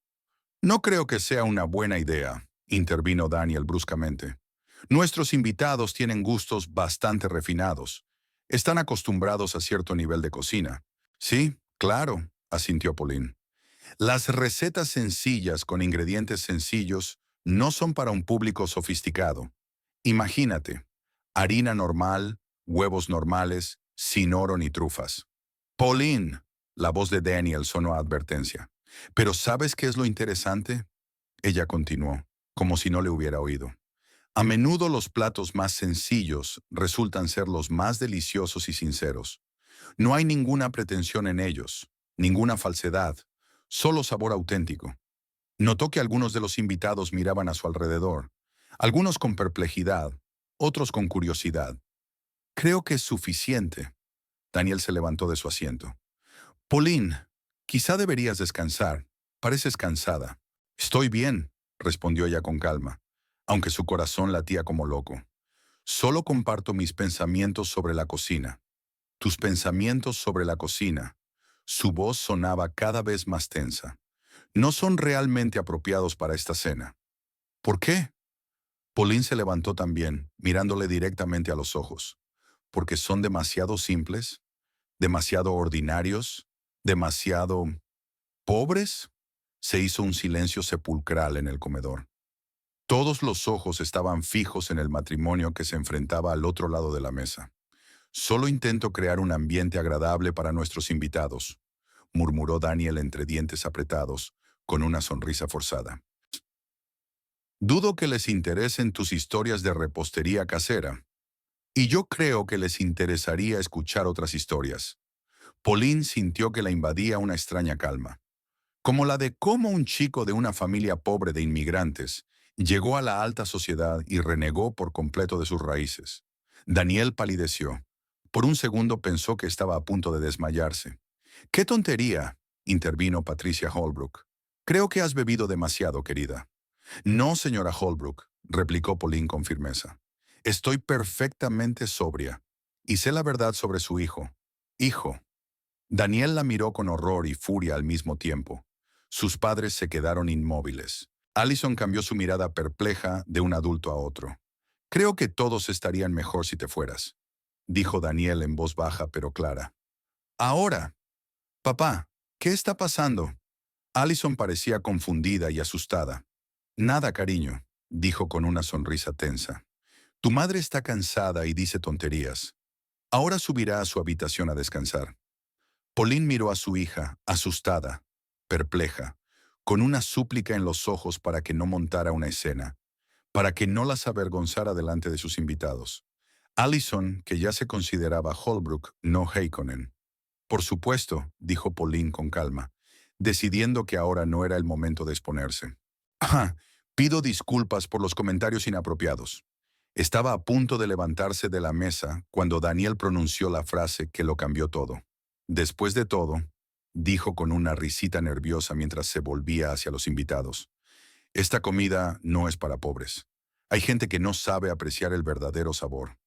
No creo que sea una buena idea, intervino Daniel bruscamente. Nuestros invitados tienen gustos bastante refinados. Están acostumbrados a cierto nivel de cocina. Sí, claro, asintió Pauline. Las recetas sencillas con ingredientes sencillos no son para un público sofisticado. Imagínate, harina normal, huevos normales, sin oro ni trufas. Pauline, la voz de Daniel sonó a advertencia. ¿Pero sabes qué es lo interesante? Ella continuó, como si no le hubiera oído. A menudo los platos más sencillos resultan ser los más deliciosos y sinceros. No hay ninguna pretensión en ellos, ninguna falsedad, solo sabor auténtico. Notó que algunos de los invitados miraban a su alrededor, algunos con perplejidad, otros con curiosidad. Creo que es suficiente. Daniel se levantó de su asiento. Pauline, quizá deberías descansar. Pareces cansada. Estoy bien, respondió ella con calma, aunque su corazón latía como loco. Solo comparto mis pensamientos sobre la cocina. Tus pensamientos sobre la cocina. Su voz sonaba cada vez más tensa. No son realmente apropiados para esta cena. ¿Por qué? Pauline se levantó también, mirándole directamente a los ojos. ¿Porque son demasiado simples? ¿Demasiado ordinarios? ¿Demasiado pobres? Se hizo un silencio sepulcral en el comedor. Todos los ojos estaban fijos en el matrimonio que se enfrentaba al otro lado de la mesa. Solo intento crear un ambiente agradable para nuestros invitados, murmuró Daniel entre dientes apretados, con una sonrisa forzada. Dudo que les interesen tus historias de repostería casera, y yo creo que les interesaría escuchar otras historias. Pauline sintió que la invadía una extraña calma, como la de cómo un chico de una familia pobre de inmigrantes llegó a la alta sociedad y renegó por completo de sus raíces. Daniel palideció. Por un segundo pensó que estaba a punto de desmayarse. ¡Qué tontería!, intervino Patricia Holbrook. Creo que has bebido demasiado, querida. No, señora Holbrook, replicó Pauline con firmeza. Estoy perfectamente sobria, y sé la verdad sobre su hijo. Hijo. Daniel la miró con horror y furia al mismo tiempo. Sus padres se quedaron inmóviles. Allison cambió su mirada perpleja de un adulto a otro. Creo que todos estarían mejor si te fueras, dijo Daniel en voz baja pero clara. Ahora. Papá, ¿qué está pasando? Allison parecía confundida y asustada. Nada, cariño, dijo con una sonrisa tensa. Tu madre está cansada y dice tonterías. Ahora subirá a su habitación a descansar. Pauline miró a su hija, asustada, perpleja, con una súplica en los ojos para que no montara una escena, para que no las avergonzara delante de sus invitados. Allison, que ya se consideraba Holbrook, no Heikkinen. Por supuesto, dijo Pauline con calma, decidiendo que ahora no era el momento de exponerse. Ah, pido disculpas por los comentarios inapropiados. Estaba a punto de levantarse de la mesa cuando Daniel pronunció la frase que lo cambió todo. Después de todo, dijo con una risita nerviosa mientras se volvía hacia los invitados, esta comida no es para pobres. Hay gente que no sabe apreciar el verdadero sabor.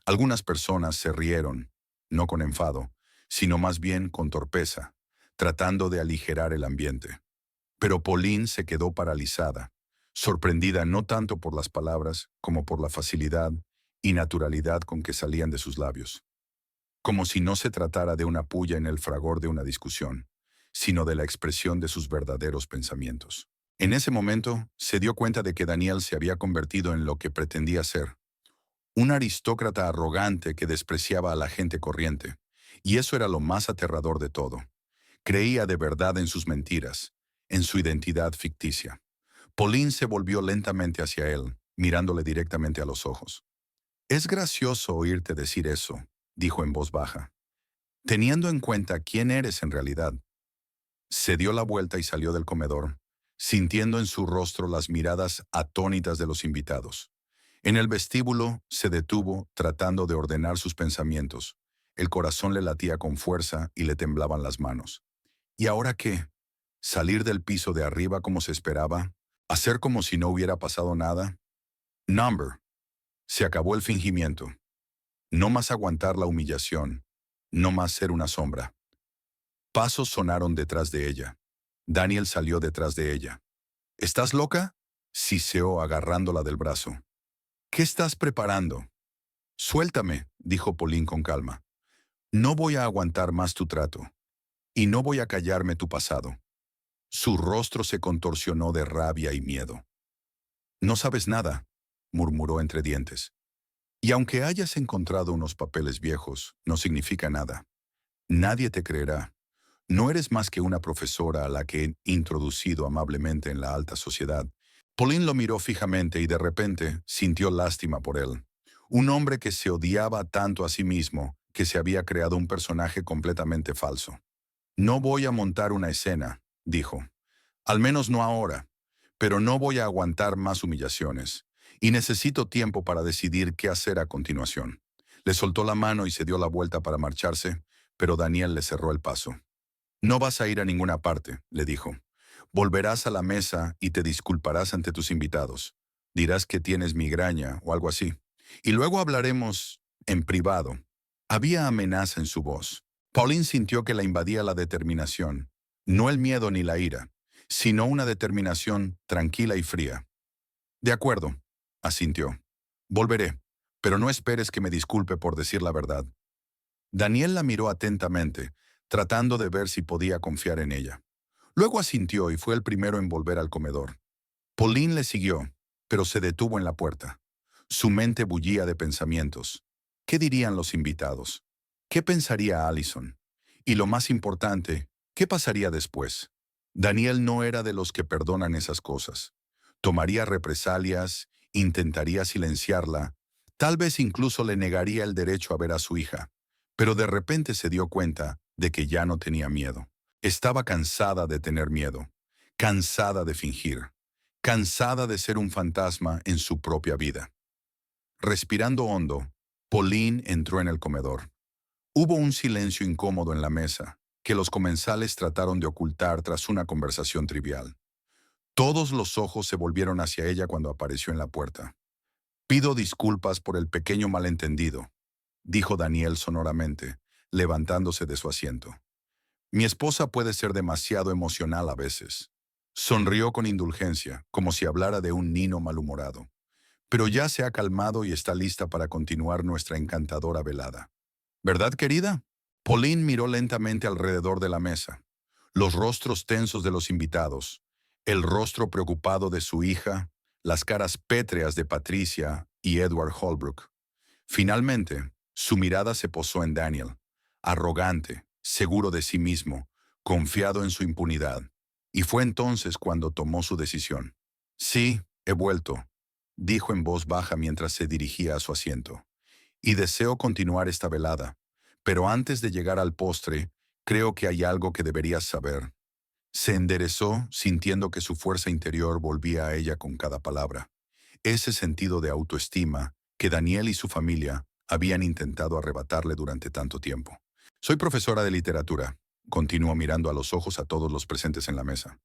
Algunas personas se rieron, no con enfado, sino más bien con torpeza, tratando de aligerar el ambiente. Pero Pauline se quedó paralizada, sorprendida no tanto por las palabras como por la facilidad y naturalidad con que salían de sus labios. como si no se tratara de una puya en el fragor de una discusión, sino de la expresión de sus verdaderos pensamientos. En ese momento, se dio cuenta de que Daniel se había convertido en lo que pretendía ser, un aristócrata arrogante que despreciaba a la gente corriente, y eso era lo más aterrador de todo. Creía de verdad en sus mentiras, en su identidad ficticia. Pauline se volvió lentamente hacia él, mirándole directamente a los ojos. «Es gracioso oírte decir eso», dijo en voz baja, «teniendo en cuenta quién eres en realidad». Se dio la vuelta y salió del comedor, sintiendo en su rostro las miradas atónitas de los invitados. En el vestíbulo se detuvo, tratando de ordenar sus pensamientos. El corazón le latía con fuerza y le temblaban las manos. ¿Y ahora qué? ¿Salir del piso de arriba como se esperaba? ¿Hacer como si no hubiera pasado nada? Number. Se acabó el fingimiento. No más aguantar la humillación. No más ser una sombra. Pasos sonaron detrás de ella. Daniel salió detrás de ella. ¿Estás loca?, siseó agarrándola del brazo. ¿Qué estás preparando? Suéltame, dijo Pauline con calma. No voy a aguantar más tu trato. Y no voy a callarme tu pasado. Su rostro se contorsionó de rabia y miedo. No sabes nada, murmuró entre dientes. Y aunque hayas encontrado unos papeles viejos, no significa nada. Nadie te creerá. No eres más que una profesora a la que he introducido amablemente en la alta sociedad. Pauline lo miró fijamente y de repente sintió lástima por él. Un hombre que se odiaba tanto a sí mismo que se había creado un personaje completamente falso. «No voy a montar una escena», dijo. «Al menos no ahora. Pero no voy a aguantar más humillaciones. Y necesito tiempo para decidir qué hacer a continuación». Le soltó la mano y se dio la vuelta para marcharse, pero Daniel le cerró el paso. «No vas a ir a ninguna parte», le dijo. «Volverás a la mesa y te disculparás ante tus invitados. Dirás que tienes migraña o algo así. Y luego hablaremos en privado». Había amenaza en su voz. Pauline sintió que la invadía la determinación, no el miedo ni la ira, sino una determinación tranquila y fría. «De acuerdo», asintió. «Volveré, pero no esperes que me disculpe por decir la verdad». Daniel la miró atentamente, tratando de ver si podía confiar en ella. Luego asintió y fue el primero en volver al comedor. Pauline le siguió, pero se detuvo en la puerta. Su mente bullía de pensamientos. ¿Qué dirían los invitados? ¿Qué pensaría Allison? Y lo más importante, ¿qué pasaría después? Daniel no era de los que perdonan esas cosas. Tomaría represalias, intentaría silenciarla, tal vez incluso le negaría el derecho a ver a su hija. Pero de repente se dio cuenta de que ya no tenía miedo. Estaba cansada de tener miedo, cansada de fingir, cansada de ser un fantasma en su propia vida. Respirando hondo, Pauline entró en el comedor. Hubo un silencio incómodo en la mesa, que los comensales trataron de ocultar tras una conversación trivial. Todos los ojos se volvieron hacia ella cuando apareció en la puerta. «Pido disculpas por el pequeño malentendido», dijo Daniel sonoramente, levantándose de su asiento. «Mi esposa puede ser demasiado emocional a veces». Sonrió con indulgencia, como si hablara de un niño malhumorado. «Pero ya se ha calmado y está lista para continuar nuestra encantadora velada. ¿Verdad, querida?» Pauline miró lentamente alrededor de la mesa. Los rostros tensos de los invitados, el rostro preocupado de su hija, las caras pétreas de Patricia y Edward Holbrook. Finalmente, su mirada se posó en Daniel, arrogante, seguro de sí mismo, confiado en su impunidad. Y fue entonces cuando tomó su decisión. «Sí, he vuelto», dijo en voz baja mientras se dirigía a su asiento. «Y deseo continuar esta velada. Pero antes de llegar al postre, creo que hay algo que deberías saber». Se enderezó, sintiendo que su fuerza interior volvía a ella con cada palabra. Ese sentido de autoestima que Daniel y su familia habían intentado arrebatarle durante tanto tiempo. «Soy profesora de literatura», continuó mirando a los ojos a todos los presentes en la mesa.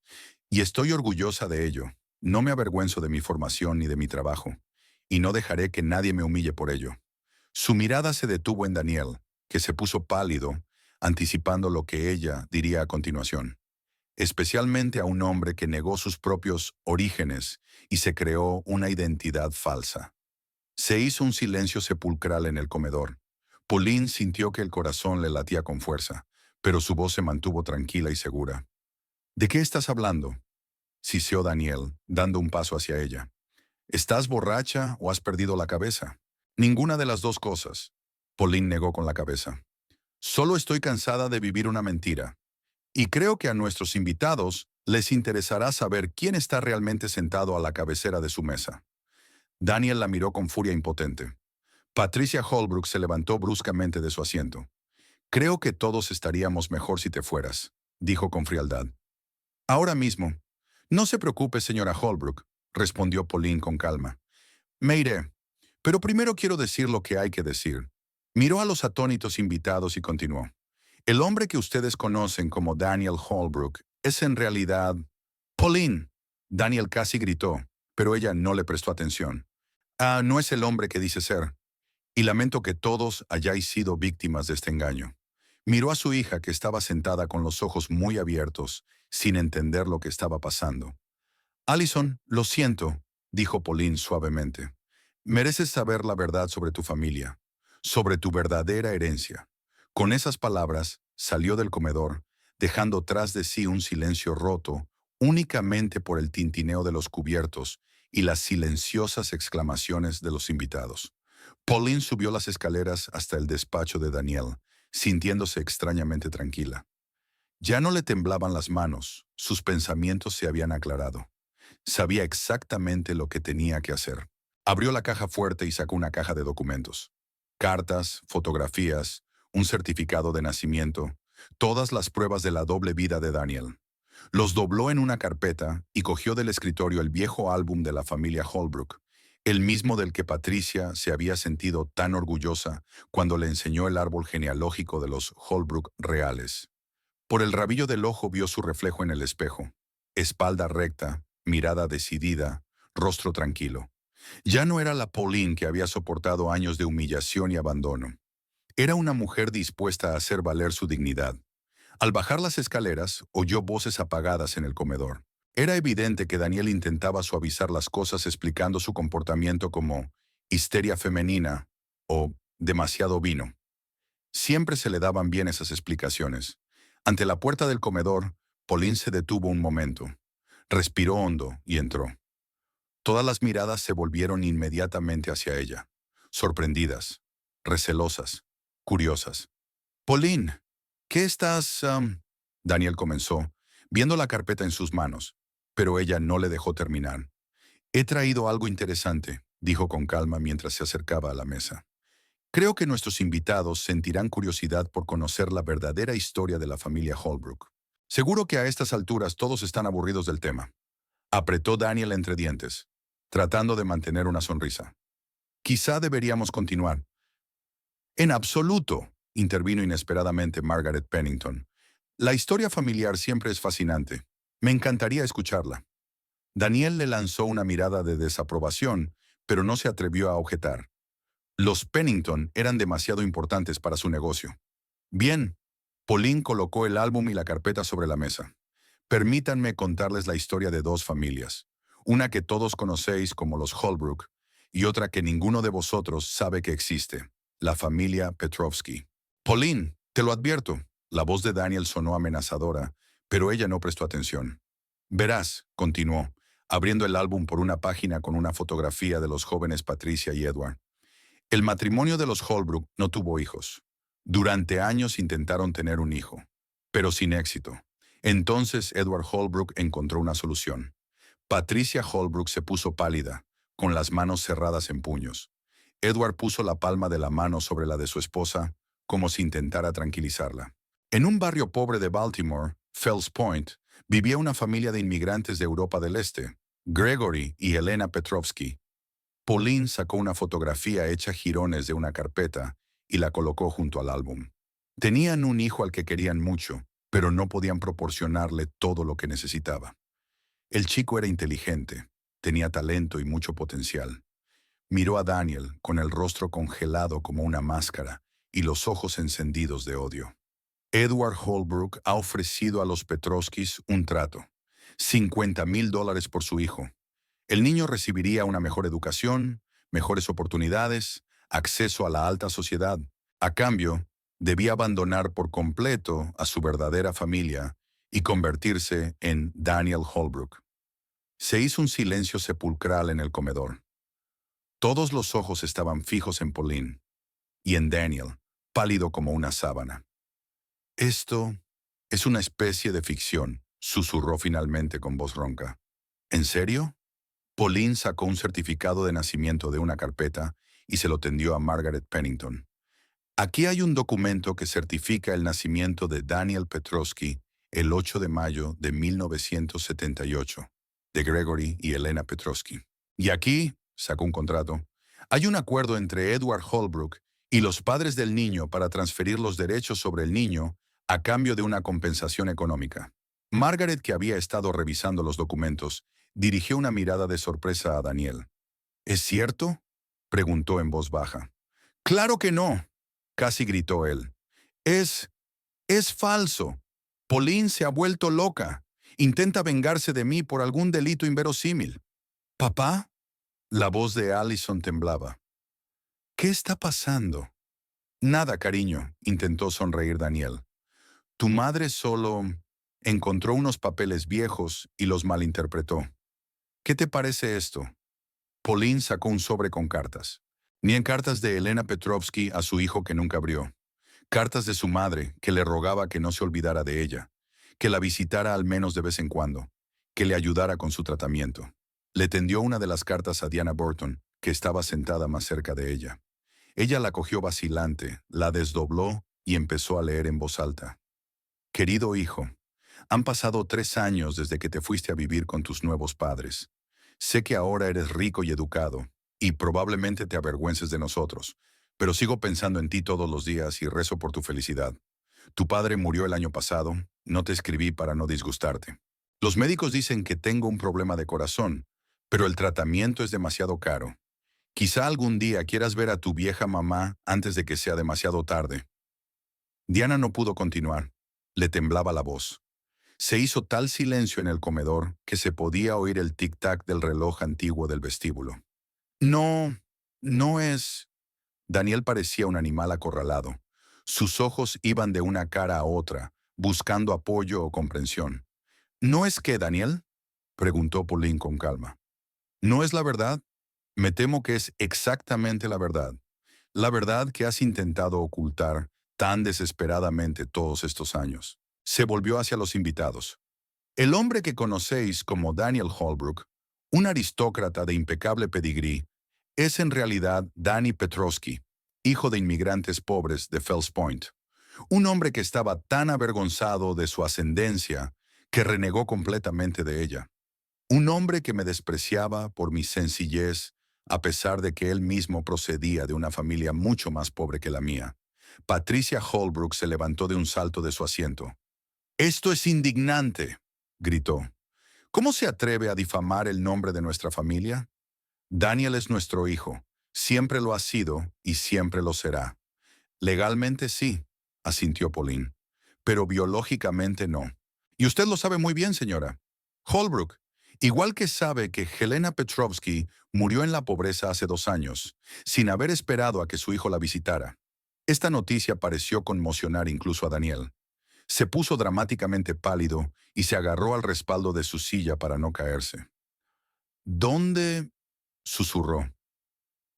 «Y estoy orgullosa de ello. No me avergüenzo de mi formación ni de mi trabajo. Y no dejaré que nadie me humille por ello». Su mirada se detuvo en Daniel, que se puso pálido, anticipando lo que ella diría a continuación. Especialmente a un hombre que negó sus propios orígenes y se creó una identidad falsa. Se hizo un silencio sepulcral en el comedor. Pauline sintió que el corazón le latía con fuerza, pero su voz se mantuvo tranquila y segura. ¿De qué estás hablando?, siseó Daniel, dando un paso hacia ella. ¿Estás borracha o has perdido la cabeza? Ninguna de las dos cosas. Pauline negó con la cabeza. Solo estoy cansada de vivir una mentira. Y creo que a nuestros invitados les interesará saber quién está realmente sentado a la cabecera de su mesa. Daniel la miró con furia impotente. Patricia Holbrook se levantó bruscamente de su asiento. Creo que todos estaríamos mejor si te fueras, dijo con frialdad. Ahora mismo. No se preocupe, señora Holbrook, respondió Pauline con calma. Me iré. Pero primero quiero decir lo que hay que decir. Miró a los atónitos invitados y continuó. El hombre que ustedes conocen como Daniel Holbrook es en realidad... Pauline. Daniel casi gritó, pero ella no le prestó atención. Ah, no es el hombre que dice ser. Y lamento que todos hayáis sido víctimas de este engaño. Miró a su hija que estaba sentada con los ojos muy abiertos, sin entender lo que estaba pasando. Allison, lo siento, dijo Pauline suavemente. Mereces saber la verdad sobre tu familia, sobre tu verdadera herencia. Con esas palabras, salió del comedor, dejando tras de sí un silencio roto, únicamente por el tintineo de los cubiertos y las silenciosas exclamaciones de los invitados. Pauline subió las escaleras hasta el despacho de Daniel, sintiéndose extrañamente tranquila. Ya no le temblaban las manos, sus pensamientos se habían aclarado. Sabía exactamente lo que tenía que hacer. Abrió la caja fuerte y sacó una caja de documentos. Cartas, fotografías, un certificado de nacimiento, todas las pruebas de la doble vida de Daniel. Los dobló en una carpeta y cogió del escritorio el viejo álbum de la familia Holbrook, el mismo del que Patricia se había sentido tan orgullosa cuando le enseñó el árbol genealógico de los Holbrook reales. Por el rabillo del ojo vio su reflejo en el espejo. Espalda recta, mirada decidida, rostro tranquilo. Ya no era la Pauline que había soportado años de humillación y abandono. Era una mujer dispuesta a hacer valer su dignidad. Al bajar las escaleras, oyó voces apagadas en el comedor. Era evidente que Daniel intentaba suavizar las cosas explicando su comportamiento como histeria femenina o demasiado vino. Siempre se le daban bien esas explicaciones. Ante la puerta del comedor, Pauline se detuvo un momento. Respiró hondo y entró. Todas las miradas se volvieron inmediatamente hacia ella, sorprendidas, recelosas, curiosas. «Pauline, ¿qué estás...?» Daniel comenzó, viendo la carpeta en sus manos, pero ella no le dejó terminar. «He traído algo interesante», dijo con calma mientras se acercaba a la mesa. «Creo que nuestros invitados sentirán curiosidad por conocer la verdadera historia de la familia Holbrook. Seguro que a estas alturas todos están aburridos del tema». Apretó Daniel entre dientes, tratando de mantener una sonrisa. «Quizá deberíamos continuar». «En absoluto», intervino inesperadamente Margaret Pennington. «La historia familiar siempre es fascinante. Me encantaría escucharla». Daniel le lanzó una mirada de desaprobación, pero no se atrevió a objetar. Los Pennington eran demasiado importantes para su negocio. «Bien». Pauline colocó el álbum y la carpeta sobre la mesa. «Permítanme contarles la historia de dos familias. Una que todos conocéis como los Holbrook y otra que ninguno de vosotros sabe que existe, la familia Petrovsky». «Pauline, te lo advierto». La voz de Daniel sonó amenazadora, pero ella no prestó atención. «Verás», continuó, abriendo el álbum por una página con una fotografía de los jóvenes Patricia y Edward. «El matrimonio de los Holbrook no tuvo hijos. Durante años intentaron tener un hijo, pero sin éxito. Entonces Edward Holbrook encontró una solución. Patricia Holbrook se puso pálida, con las manos cerradas en puños. Edward puso la palma de la mano sobre la de su esposa, como si intentara tranquilizarla. En un barrio pobre de Baltimore, Fells Point, vivía una familia de inmigrantes de Europa del Este, Gregory y Elena Petrovsky. Pauline sacó una fotografía hecha jirones de una carpeta y la colocó junto al álbum. Tenían un hijo al que querían mucho, pero no podían proporcionarle todo lo que necesitaba. El chico era inteligente, tenía talento y mucho potencial. Miró a Daniel con el rostro congelado como una máscara y los ojos encendidos de odio. Edward Holbrook ha ofrecido a los Petrovskys un trato. $50,000 por su hijo. El niño recibiría una mejor educación, mejores oportunidades, acceso a la alta sociedad, A cambio, debía abandonar por completo a su verdadera familia y convertirse en Daniel Holbrook. Se hizo un silencio sepulcral en el comedor. Todos los ojos estaban fijos en Pauline y en Daniel, pálido como una sábana. Esto es una especie de ficción, susurró finalmente con voz ronca. ¿En serio? Pauline sacó un certificado de nacimiento de una carpeta y se lo tendió a Margaret Pennington. Aquí hay un documento que certifica el nacimiento de Daniel Petrovsky el 8 de mayo de 1978, de Gregory y Elena Petrovsky. Y aquí, sacó un contrato, hay un acuerdo entre Edward Holbrook y los padres del niño para transferir los derechos sobre el niño a cambio de una compensación económica. Margaret, que había estado revisando los documentos, dirigió una mirada de sorpresa a Daniel. ¿Es cierto?, preguntó en voz baja. «Claro que no», casi gritó él. «Es... es falso. Pauline se ha vuelto loca. Intenta vengarse de mí por algún delito inverosímil». «¿Papá?». La voz de Allison temblaba. «¿Qué está pasando?». «Nada, cariño», intentó sonreír Daniel. «Tu madre solo encontró unos papeles viejos y los malinterpretó. ¿Qué te parece esto?». Pauline sacó un sobre con cartas. Ni en cartas de Elena Petrovsky a su hijo que nunca abrió. Cartas de su madre, que le rogaba que no se olvidara de ella, que la visitara al menos de vez en cuando, que le ayudara con su tratamiento. Le tendió una de las cartas a Diana Burton, que estaba sentada más cerca de ella. Ella la cogió vacilante, la desdobló y empezó a leer en voz alta. «Querido hijo, han pasado 3 años desde que te fuiste a vivir con tus nuevos padres. Sé que ahora eres rico y educado, y probablemente te avergüences de nosotros, pero sigo pensando en ti todos los días y rezo por tu felicidad. Tu padre murió el año pasado, no te escribí para no disgustarte. Los médicos dicen que tengo un problema de corazón, pero el tratamiento es demasiado caro. Quizá algún día quieras ver a tu vieja mamá antes de que sea demasiado tarde». Diana no pudo continuar. Le temblaba la voz. Se hizo tal silencio en el comedor que se podía oír el tic-tac del reloj antiguo del vestíbulo. «No, no es...». Daniel parecía un animal acorralado. Sus ojos iban de una cara a otra, buscando apoyo o comprensión. «¿No es qué, Daniel?», preguntó Pauline con calma. «¿No es la verdad?». «Me temo que es exactamente la verdad. La verdad que has intentado ocultar tan desesperadamente todos estos años». Se volvió hacia los invitados. «El hombre que conocéis como Daniel Holbrook, un aristócrata de impecable pedigrí, es en realidad Danny Petrovsky, hijo de inmigrantes pobres de Fells Point. Un hombre que estaba tan avergonzado de su ascendencia que renegó completamente de ella. Un hombre que me despreciaba por mi sencillez, a pesar de que él mismo procedía de una familia mucho más pobre que la mía». Patricia Holbrook se levantó de un salto de su asiento. «Esto es indignante», gritó. «¿Cómo se atreve a difamar el nombre de nuestra familia? Daniel es nuestro hijo. Siempre lo ha sido y siempre lo será». «Legalmente sí», asintió Pauline, «pero biológicamente no. Y usted lo sabe muy bien, señora. Holbrook, igual que sabe que Helena Petrovsky murió en la pobreza hace 2 años, sin haber esperado a que su hijo la visitara». Esta noticia pareció conmocionar incluso a Daniel. Se puso dramáticamente pálido y se agarró al respaldo de su silla para no caerse. «¿Dónde?», susurró.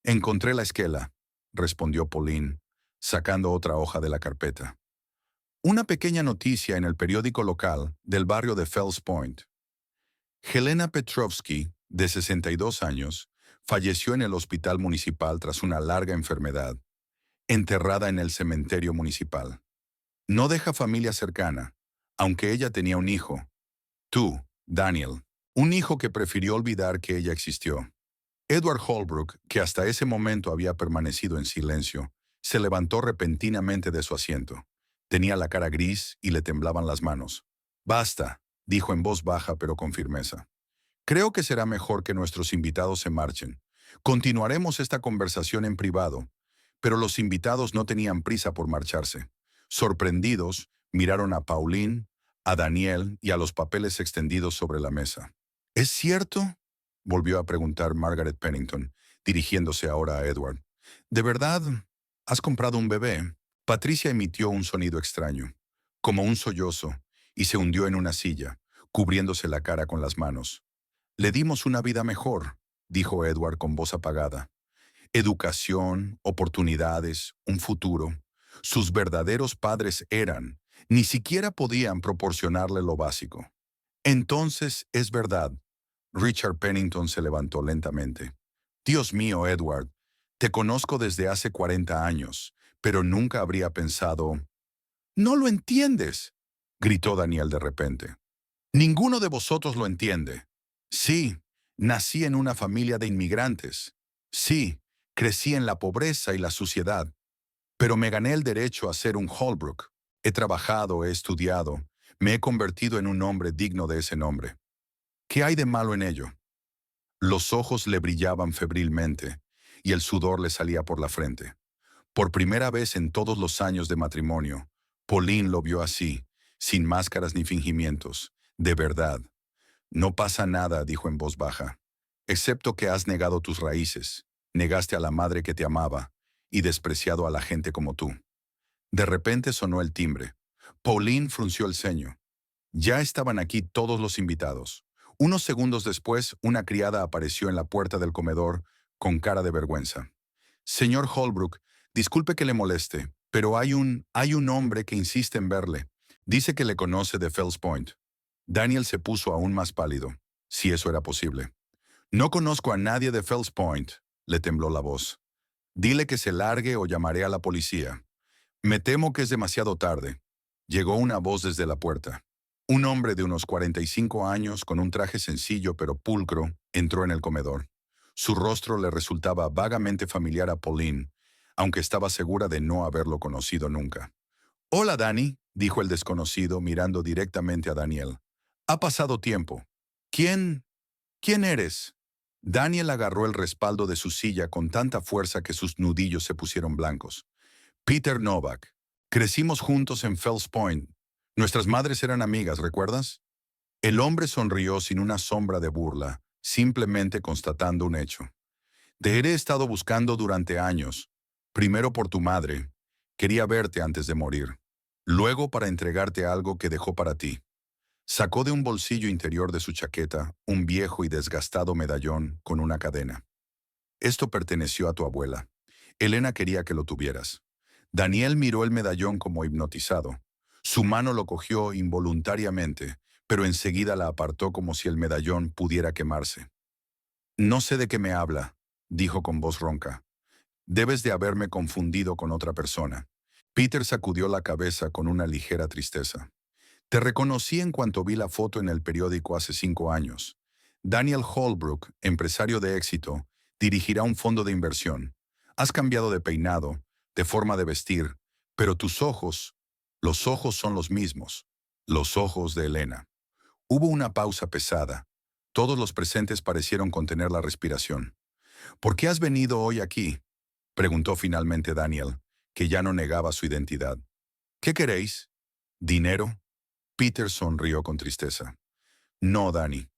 «Encontré la esquela», respondió Pauline, sacando otra hoja de la carpeta. «Una pequeña noticia en el periódico local del barrio de Fells Point. Helena Petrovsky, de 62 años, falleció en el hospital municipal tras una larga enfermedad, enterrada en el cementerio municipal. No deja familia cercana, aunque ella tenía un hijo. Tú, Daniel, un hijo que prefirió olvidar que ella existió». Edward Holbrook, que hasta ese momento había permanecido en silencio, se levantó repentinamente de su asiento. Tenía la cara gris y le temblaban las manos. «Basta», dijo en voz baja pero con firmeza. «Creo que será mejor que nuestros invitados se marchen. Continuaremos esta conversación en privado». Pero los invitados no tenían prisa por marcharse. Sorprendidos, miraron a Pauline, a Daniel y a los papeles extendidos sobre la mesa. «¿Es cierto?», volvió a preguntar Margaret Pennington, dirigiéndose ahora a Edward. «¿De verdad? ¿Has comprado un bebé? Patricia emitió un sonido extraño, como un sollozo, y se hundió en una silla, cubriéndose la cara con las manos. Le dimos una vida mejor, dijo Edward con voz apagada. Educación, oportunidades, un futuro. Sus verdaderos padres ni siquiera podían proporcionarle lo básico. Entonces, es verdad. Richard Pennington se levantó lentamente. Dios mío, Edward, te conozco desde hace 40 años, pero nunca habría pensado... No lo entiendes, gritó Daniel de repente. Ninguno de vosotros lo entiende. Sí, nací en una familia de inmigrantes. Sí, crecí en la pobreza y la suciedad, pero me gané el derecho a ser un Holbrook. He trabajado, he estudiado, me he convertido en un hombre digno de ese nombre. ¿Qué hay de malo en ello? Los ojos le brillaban febrilmente y el sudor le salía por la frente. Por primera vez en todos los años de matrimonio, Pauline lo vio así, sin máscaras ni fingimientos, de verdad. No pasa nada, dijo en voz baja, excepto que has negado tus raíces, negaste a la madre que te amaba y despreciado a la gente como tú. De repente sonó el timbre. Pauline frunció el ceño. Ya estaban aquí todos los invitados. Unos segundos después, una criada apareció en la puerta del comedor con cara de vergüenza. Señor Holbrook, disculpe que le moleste, pero hay un hombre que insiste en verle. Dice que le conoce de Fells Point. Daniel se puso aún más pálido, si eso era posible. No conozco a nadie de Fells Point, le tembló la voz. Dile que se largue o llamaré a la policía. Me temo que es demasiado tarde. Llegó una voz desde la puerta. Un hombre de unos 45 años, con un traje sencillo pero pulcro, entró en el comedor. Su rostro le resultaba vagamente familiar a Pauline, aunque estaba segura de no haberlo conocido nunca. «Hola, Danny», dijo el desconocido mirando directamente a Daniel. «Ha pasado tiempo. ¿Quién? ¿Quién eres?» Daniel agarró el respaldo de su silla con tanta fuerza que sus nudillos se pusieron blancos. «Peter Novak. Crecimos juntos en Fells Point. Nuestras madres eran amigas, ¿recuerdas?» El hombre sonrió sin una sombra de burla, simplemente constatando un hecho. «Te he estado buscando durante años. Primero por tu madre. Quería verte antes de morir. Luego para entregarte algo que dejó para ti». Sacó de un bolsillo interior de su chaqueta un viejo y desgastado medallón con una cadena. «Esto perteneció a tu abuela. Elena quería que lo tuvieras». Daniel miró el medallón como hipnotizado. Su mano lo cogió involuntariamente, pero enseguida la apartó como si el medallón pudiera quemarse. «No sé de qué me habla», dijo con voz ronca. «Debes de haberme confundido con otra persona». Peter sacudió la cabeza con una ligera tristeza. «Te reconocí en cuanto vi la foto en el periódico hace 5 años. Daniel Holbrook, empresario de éxito, dirigirá un fondo de inversión. Has cambiado de peinado, de forma de vestir, pero tus ojos, los ojos son los mismos, los ojos de Elena». Hubo una pausa pesada. Todos los presentes parecieron contener la respiración. «¿Por qué has venido hoy aquí?», preguntó finalmente Daniel, que ya no negaba su identidad. «¿Qué queréis? ¿Dinero?». Peter sonrió con tristeza. «No, Danny.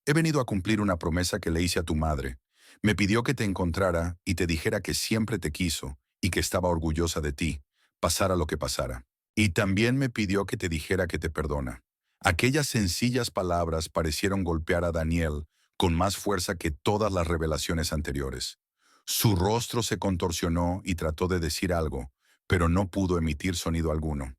He venido a cumplir una promesa que le hice a tu madre. Me pidió que te encontrara y te dijera que siempre te quiso y que estaba orgullosa de ti, pasara lo que pasara. Y también me pidió que te dijera que te perdona». Aquellas sencillas palabras parecieron golpear a Daniel con más fuerza que todas las revelaciones anteriores. Su rostro se contorsionó y trató de decir algo, pero no pudo emitir sonido alguno.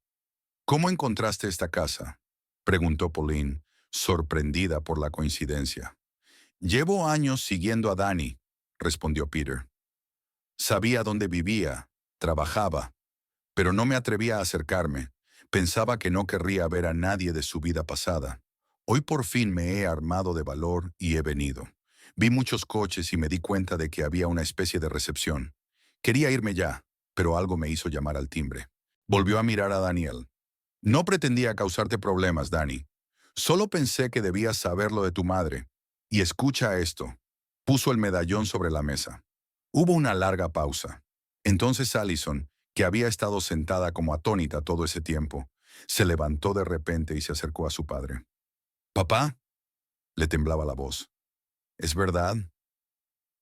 «¿Cómo encontraste esta casa?», preguntó Pauline, sorprendida por la coincidencia. «Llevo años siguiendo a Danny», respondió Peter. «Sabía dónde vivía, trabajaba, pero no me atrevía a acercarme. Pensaba que no querría ver a nadie de su vida pasada. Hoy por fin me he armado de valor y he venido. Vi muchos coches y me di cuenta de que había una especie de recepción. Quería irme ya, pero algo me hizo llamar al timbre». Volvió a mirar a Daniel. «No pretendía causarte problemas, Danny. Solo pensé que debías saberlo de tu madre. Y escucha esto». Puso el medallón sobre la mesa. Hubo una larga pausa. Entonces Allison, que había estado sentada como atónita todo ese tiempo, se levantó de repente y se acercó a su padre. «Papá», le temblaba la voz. «¿Es verdad?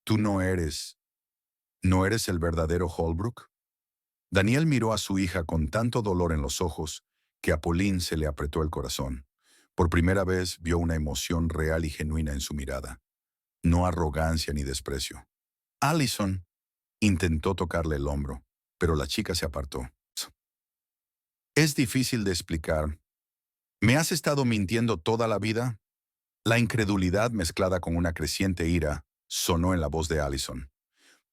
Tú no eres el verdadero Holbrook». Daniel miró a su hija con tanto dolor en los ojos que a Pauline se le apretó el corazón. Por primera vez vio una emoción real y genuina en su mirada, no arrogancia ni desprecio. Allison intentó tocarle el hombro, pero la chica se apartó. Es difícil de explicar. ¿Me has estado mintiendo toda la vida? La incredulidad mezclada con una creciente ira sonó en la voz de Allison.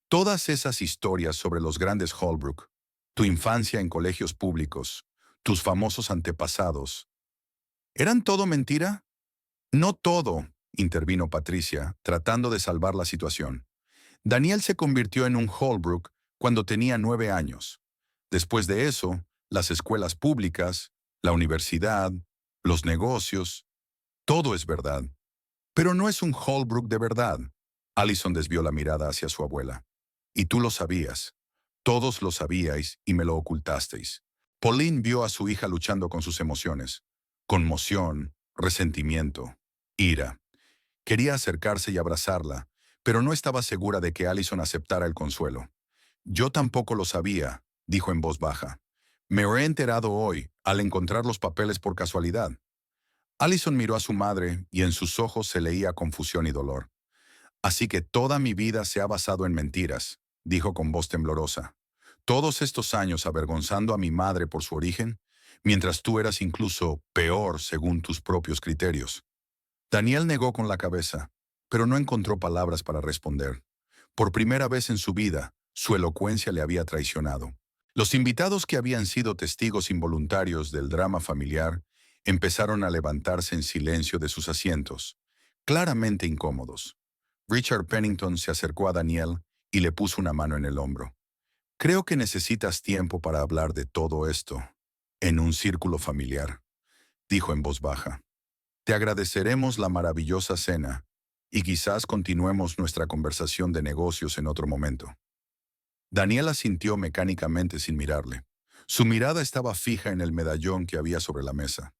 Todas esas historias sobre los grandes Holbrook, tu infancia en colegios públicos, tus famosos antepasados, ¿eran todo mentira? No todo, intervino Patricia, tratando de salvar la situación. Daniel se convirtió en un Holbrook cuando tenía 9 años. Después de eso, las escuelas públicas, la universidad, los negocios, todo es verdad. Pero no es un Holbrook de verdad. Allison desvió la mirada hacia su abuela. Y tú lo sabías. Todos lo sabíais y me lo ocultasteis. Pauline vio a su hija luchando con sus emociones. Conmoción, resentimiento, ira. Quería acercarse y abrazarla, pero no estaba segura de que Allison aceptara el consuelo. Yo tampoco lo sabía, dijo en voz baja. Me he enterado hoy, al encontrar los papeles por casualidad. Allison miró a su madre y en sus ojos se leía confusión y dolor. Así que toda mi vida se ha basado en mentiras, dijo con voz temblorosa. Todos estos años avergonzando a mi madre por su origen, mientras tú eras incluso peor según tus propios criterios. Daniel negó con la cabeza, pero no encontró palabras para responder. Por primera vez en su vida, su elocuencia le había traicionado. Los invitados que habían sido testigos involuntarios del drama familiar empezaron a levantarse en silencio de sus asientos, claramente incómodos. Richard Pennington se acercó a Daniel y le puso una mano en el hombro. Creo que necesitas tiempo para hablar de todo esto, en un círculo familiar, dijo en voz baja. Te agradeceremos la maravillosa cena y quizás continuemos nuestra conversación de negocios en otro momento. Daniel asintió mecánicamente sin mirarle. Su mirada estaba fija en el medallón que había sobre la mesa,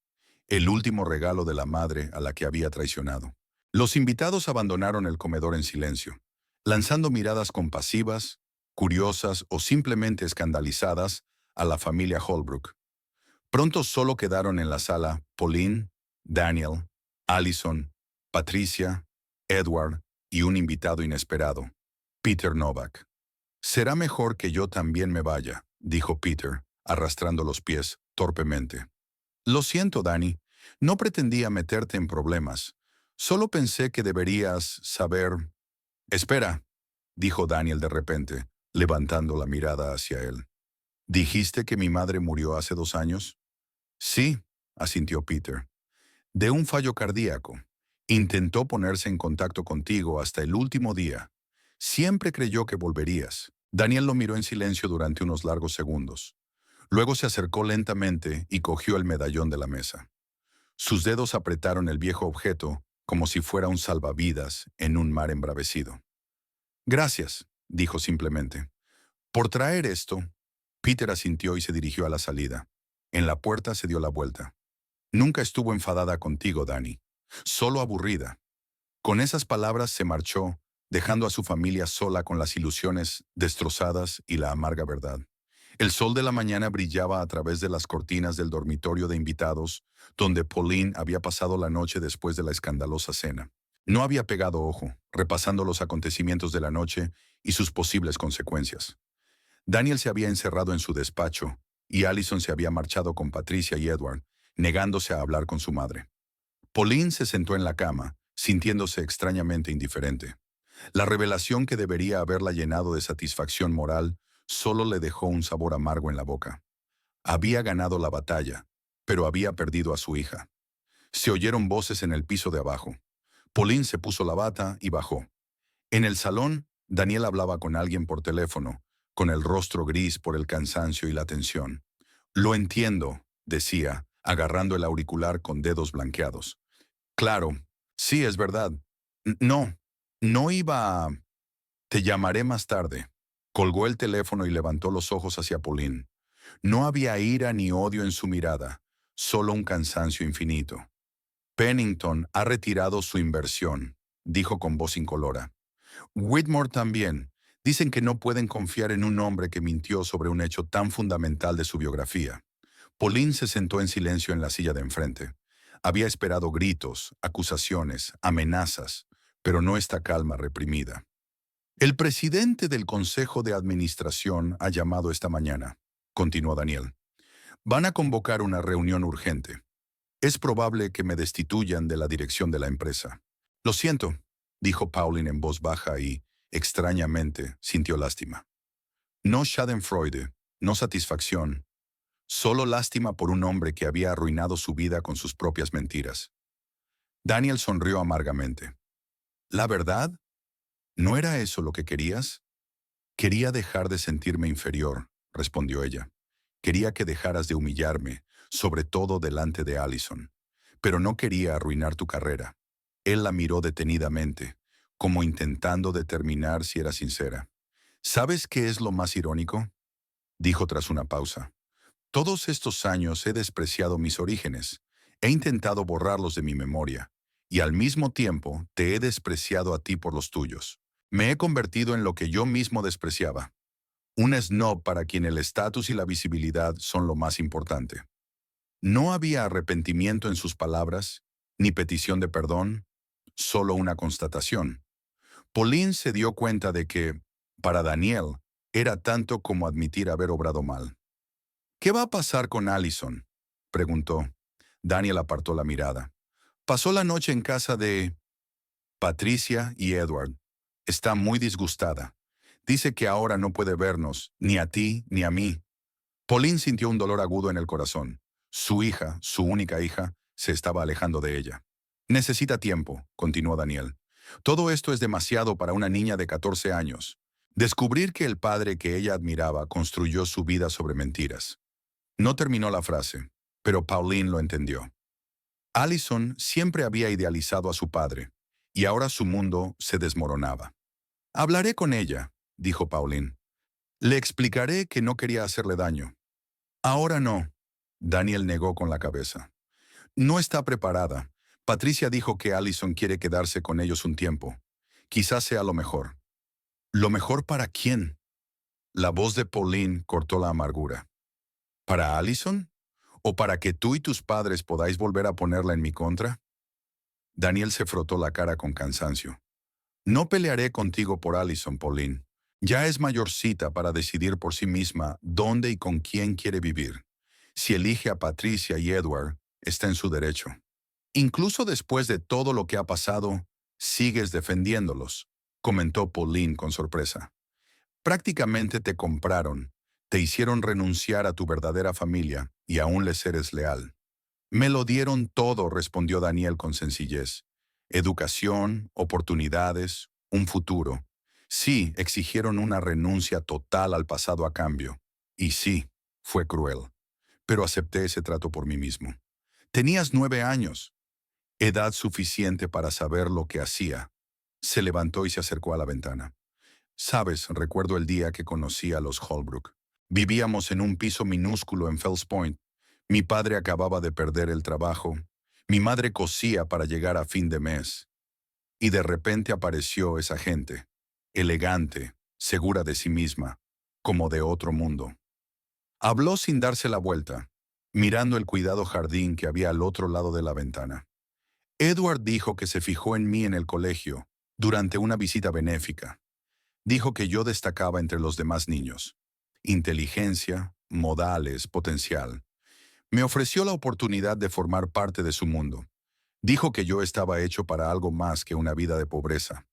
el último regalo de la madre a la que había traicionado. Los invitados abandonaron el comedor en silencio, lanzando miradas compasivas, curiosas o simplemente escandalizadas a la familia Holbrook. Pronto solo quedaron en la sala Pauline, Daniel, Allison, Patricia, Edward y un invitado inesperado, Peter Novak. Será mejor que yo también me vaya, dijo Peter, arrastrando los pies torpemente. Lo siento, Danny. No pretendía meterte en problemas. Solo pensé que deberías saber. Espera, dijo Daniel de repente, levantando la mirada hacia él. ¿Dijiste que mi madre murió hace 2 años? Sí, asintió Peter. De un fallo cardíaco. Intentó ponerse en contacto contigo hasta el último día. Siempre creyó que volverías. Daniel lo miró en silencio durante unos largos segundos. Luego se acercó lentamente y cogió el medallón de la mesa. Sus dedos apretaron el viejo objeto como si fuera un salvavidas en un mar embravecido. Gracias, dijo simplemente. Por traer esto. Peter asintió y se dirigió a la salida. En la puerta se dio la vuelta. Nunca estuvo enfadada contigo, Danny. Solo aburrida. Con esas palabras se marchó, dejando a su familia sola con las ilusiones destrozadas y la amarga verdad. El sol de la mañana brillaba a través de las cortinas del dormitorio de invitados, donde Pauline había pasado la noche después de la escandalosa cena. No había pegado ojo, repasando los acontecimientos de la noche y sus posibles consecuencias. Daniel se había encerrado en su despacho, y Allison se había marchado con Patricia y Edward, negándose a hablar con su madre. Pauline se sentó en la cama, sintiéndose extrañamente indiferente. La revelación que debería haberla llenado de satisfacción moral solo le dejó un sabor amargo en la boca. Había ganado la batalla, pero había perdido a su hija. Se oyeron voces en el piso de abajo. Pauline se puso la bata y bajó. En el salón, Daniel hablaba con alguien por teléfono, con el rostro gris por el cansancio y la tensión. Lo entiendo, decía, agarrando el auricular con dedos blanqueados. Claro, sí, es verdad. No, no iba a... Te llamaré más tarde. Colgó el teléfono y levantó los ojos hacia Pauline. No había ira ni odio en su mirada, solo un cansancio infinito. Pennington ha retirado su inversión, dijo con voz incolora. Whitmore también. Dicen que no pueden confiar en un hombre que mintió sobre un hecho tan fundamental de su biografía. Pauline se sentó en silencio en la silla de enfrente. Había esperado gritos, acusaciones, amenazas, pero no esta calma reprimida. El presidente del Consejo de Administración ha llamado esta mañana, continuó Daniel. Van a convocar una reunión urgente. Es probable que me destituyan de la dirección de la empresa. Lo siento, dijo Pauline en voz baja y, extrañamente, sintió lástima. No schadenfreude, no satisfacción, solo lástima por un hombre que había arruinado su vida con sus propias mentiras. Daniel sonrió amargamente. ¿La verdad? ¿No era eso lo que querías? Quería dejar de sentirme inferior, respondió ella. Quería que dejaras de humillarme, sobre todo delante de Allison. Pero no quería arruinar tu carrera. Él la miró detenidamente, como intentando determinar si era sincera. ¿Sabes qué es lo más irónico? Dijo tras una pausa. Todos estos años he despreciado mis orígenes. He intentado borrarlos de mi memoria. Y al mismo tiempo te he despreciado a ti por los tuyos. Me he convertido en lo que yo mismo despreciaba. Un snob para quien el estatus y la visibilidad son lo más importante. No había arrepentimiento en sus palabras, ni petición de perdón, solo una constatación. Pauline se dio cuenta de que, para Daniel, era tanto como admitir haber obrado mal. ¿Qué va a pasar con Allison?, preguntó. Daniel apartó la mirada. Pasó la noche en casa de Patricia y Edward. Está muy disgustada. Dice que ahora no puede vernos, ni a ti ni a mí. Pauline sintió un dolor agudo en el corazón. Su hija, su única hija, se estaba alejando de ella. Necesita tiempo, continuó Daniel. Todo esto es demasiado para una niña de 14 años. Descubrir que el padre que ella admiraba construyó su vida sobre mentiras. No terminó la frase, pero Pauline lo entendió. Allison siempre había idealizado a su padre, y ahora su mundo se desmoronaba. Hablaré con ella, dijo Pauline. Le explicaré que no quería hacerle daño. Ahora no. Daniel negó con la cabeza. No está preparada. Patricia dijo que Allison quiere quedarse con ellos un tiempo. Quizás sea lo mejor. ¿Lo mejor para quién? La voz de Pauline cortó la amargura. ¿Para Allison? ¿O para que tú y tus padres podáis volver a ponerla en mi contra? Daniel se frotó la cara con cansancio. No pelearé contigo por Allison, Pauline. Ya es mayorcita para decidir por sí misma dónde y con quién quiere vivir. Si elige a Patricia y Edward, está en su derecho. Incluso después de todo lo que ha pasado, sigues defendiéndolos, comentó Pauline con sorpresa. Prácticamente te compraron, te hicieron renunciar a tu verdadera familia y aún les eres leal. Me lo dieron todo, respondió Daniel con sencillez. Educación, oportunidades, un futuro. Sí, exigieron una renuncia total al pasado a cambio. Y sí, fue cruel. Pero acepté ese trato por mí mismo. Tenías 9 años. Edad suficiente para saber lo que hacía. Se levantó y se acercó a la ventana. Sabes, recuerdo el día que conocí a los Holbrook. Vivíamos en un piso minúsculo en Fells Point. Mi padre acababa de perder el trabajo. Mi madre cosía para llegar a fin de mes. Y de repente apareció esa gente, elegante, segura de sí misma, como de otro mundo. Habló sin darse la vuelta, mirando el cuidado jardín que había al otro lado de la ventana. Edward dijo que se fijó en mí en el colegio, durante una visita benéfica. Dijo que yo destacaba entre los demás niños. Inteligencia, modales, potencial. Me ofreció la oportunidad de formar parte de su mundo. Dijo que yo estaba hecho para algo más que una vida de pobreza.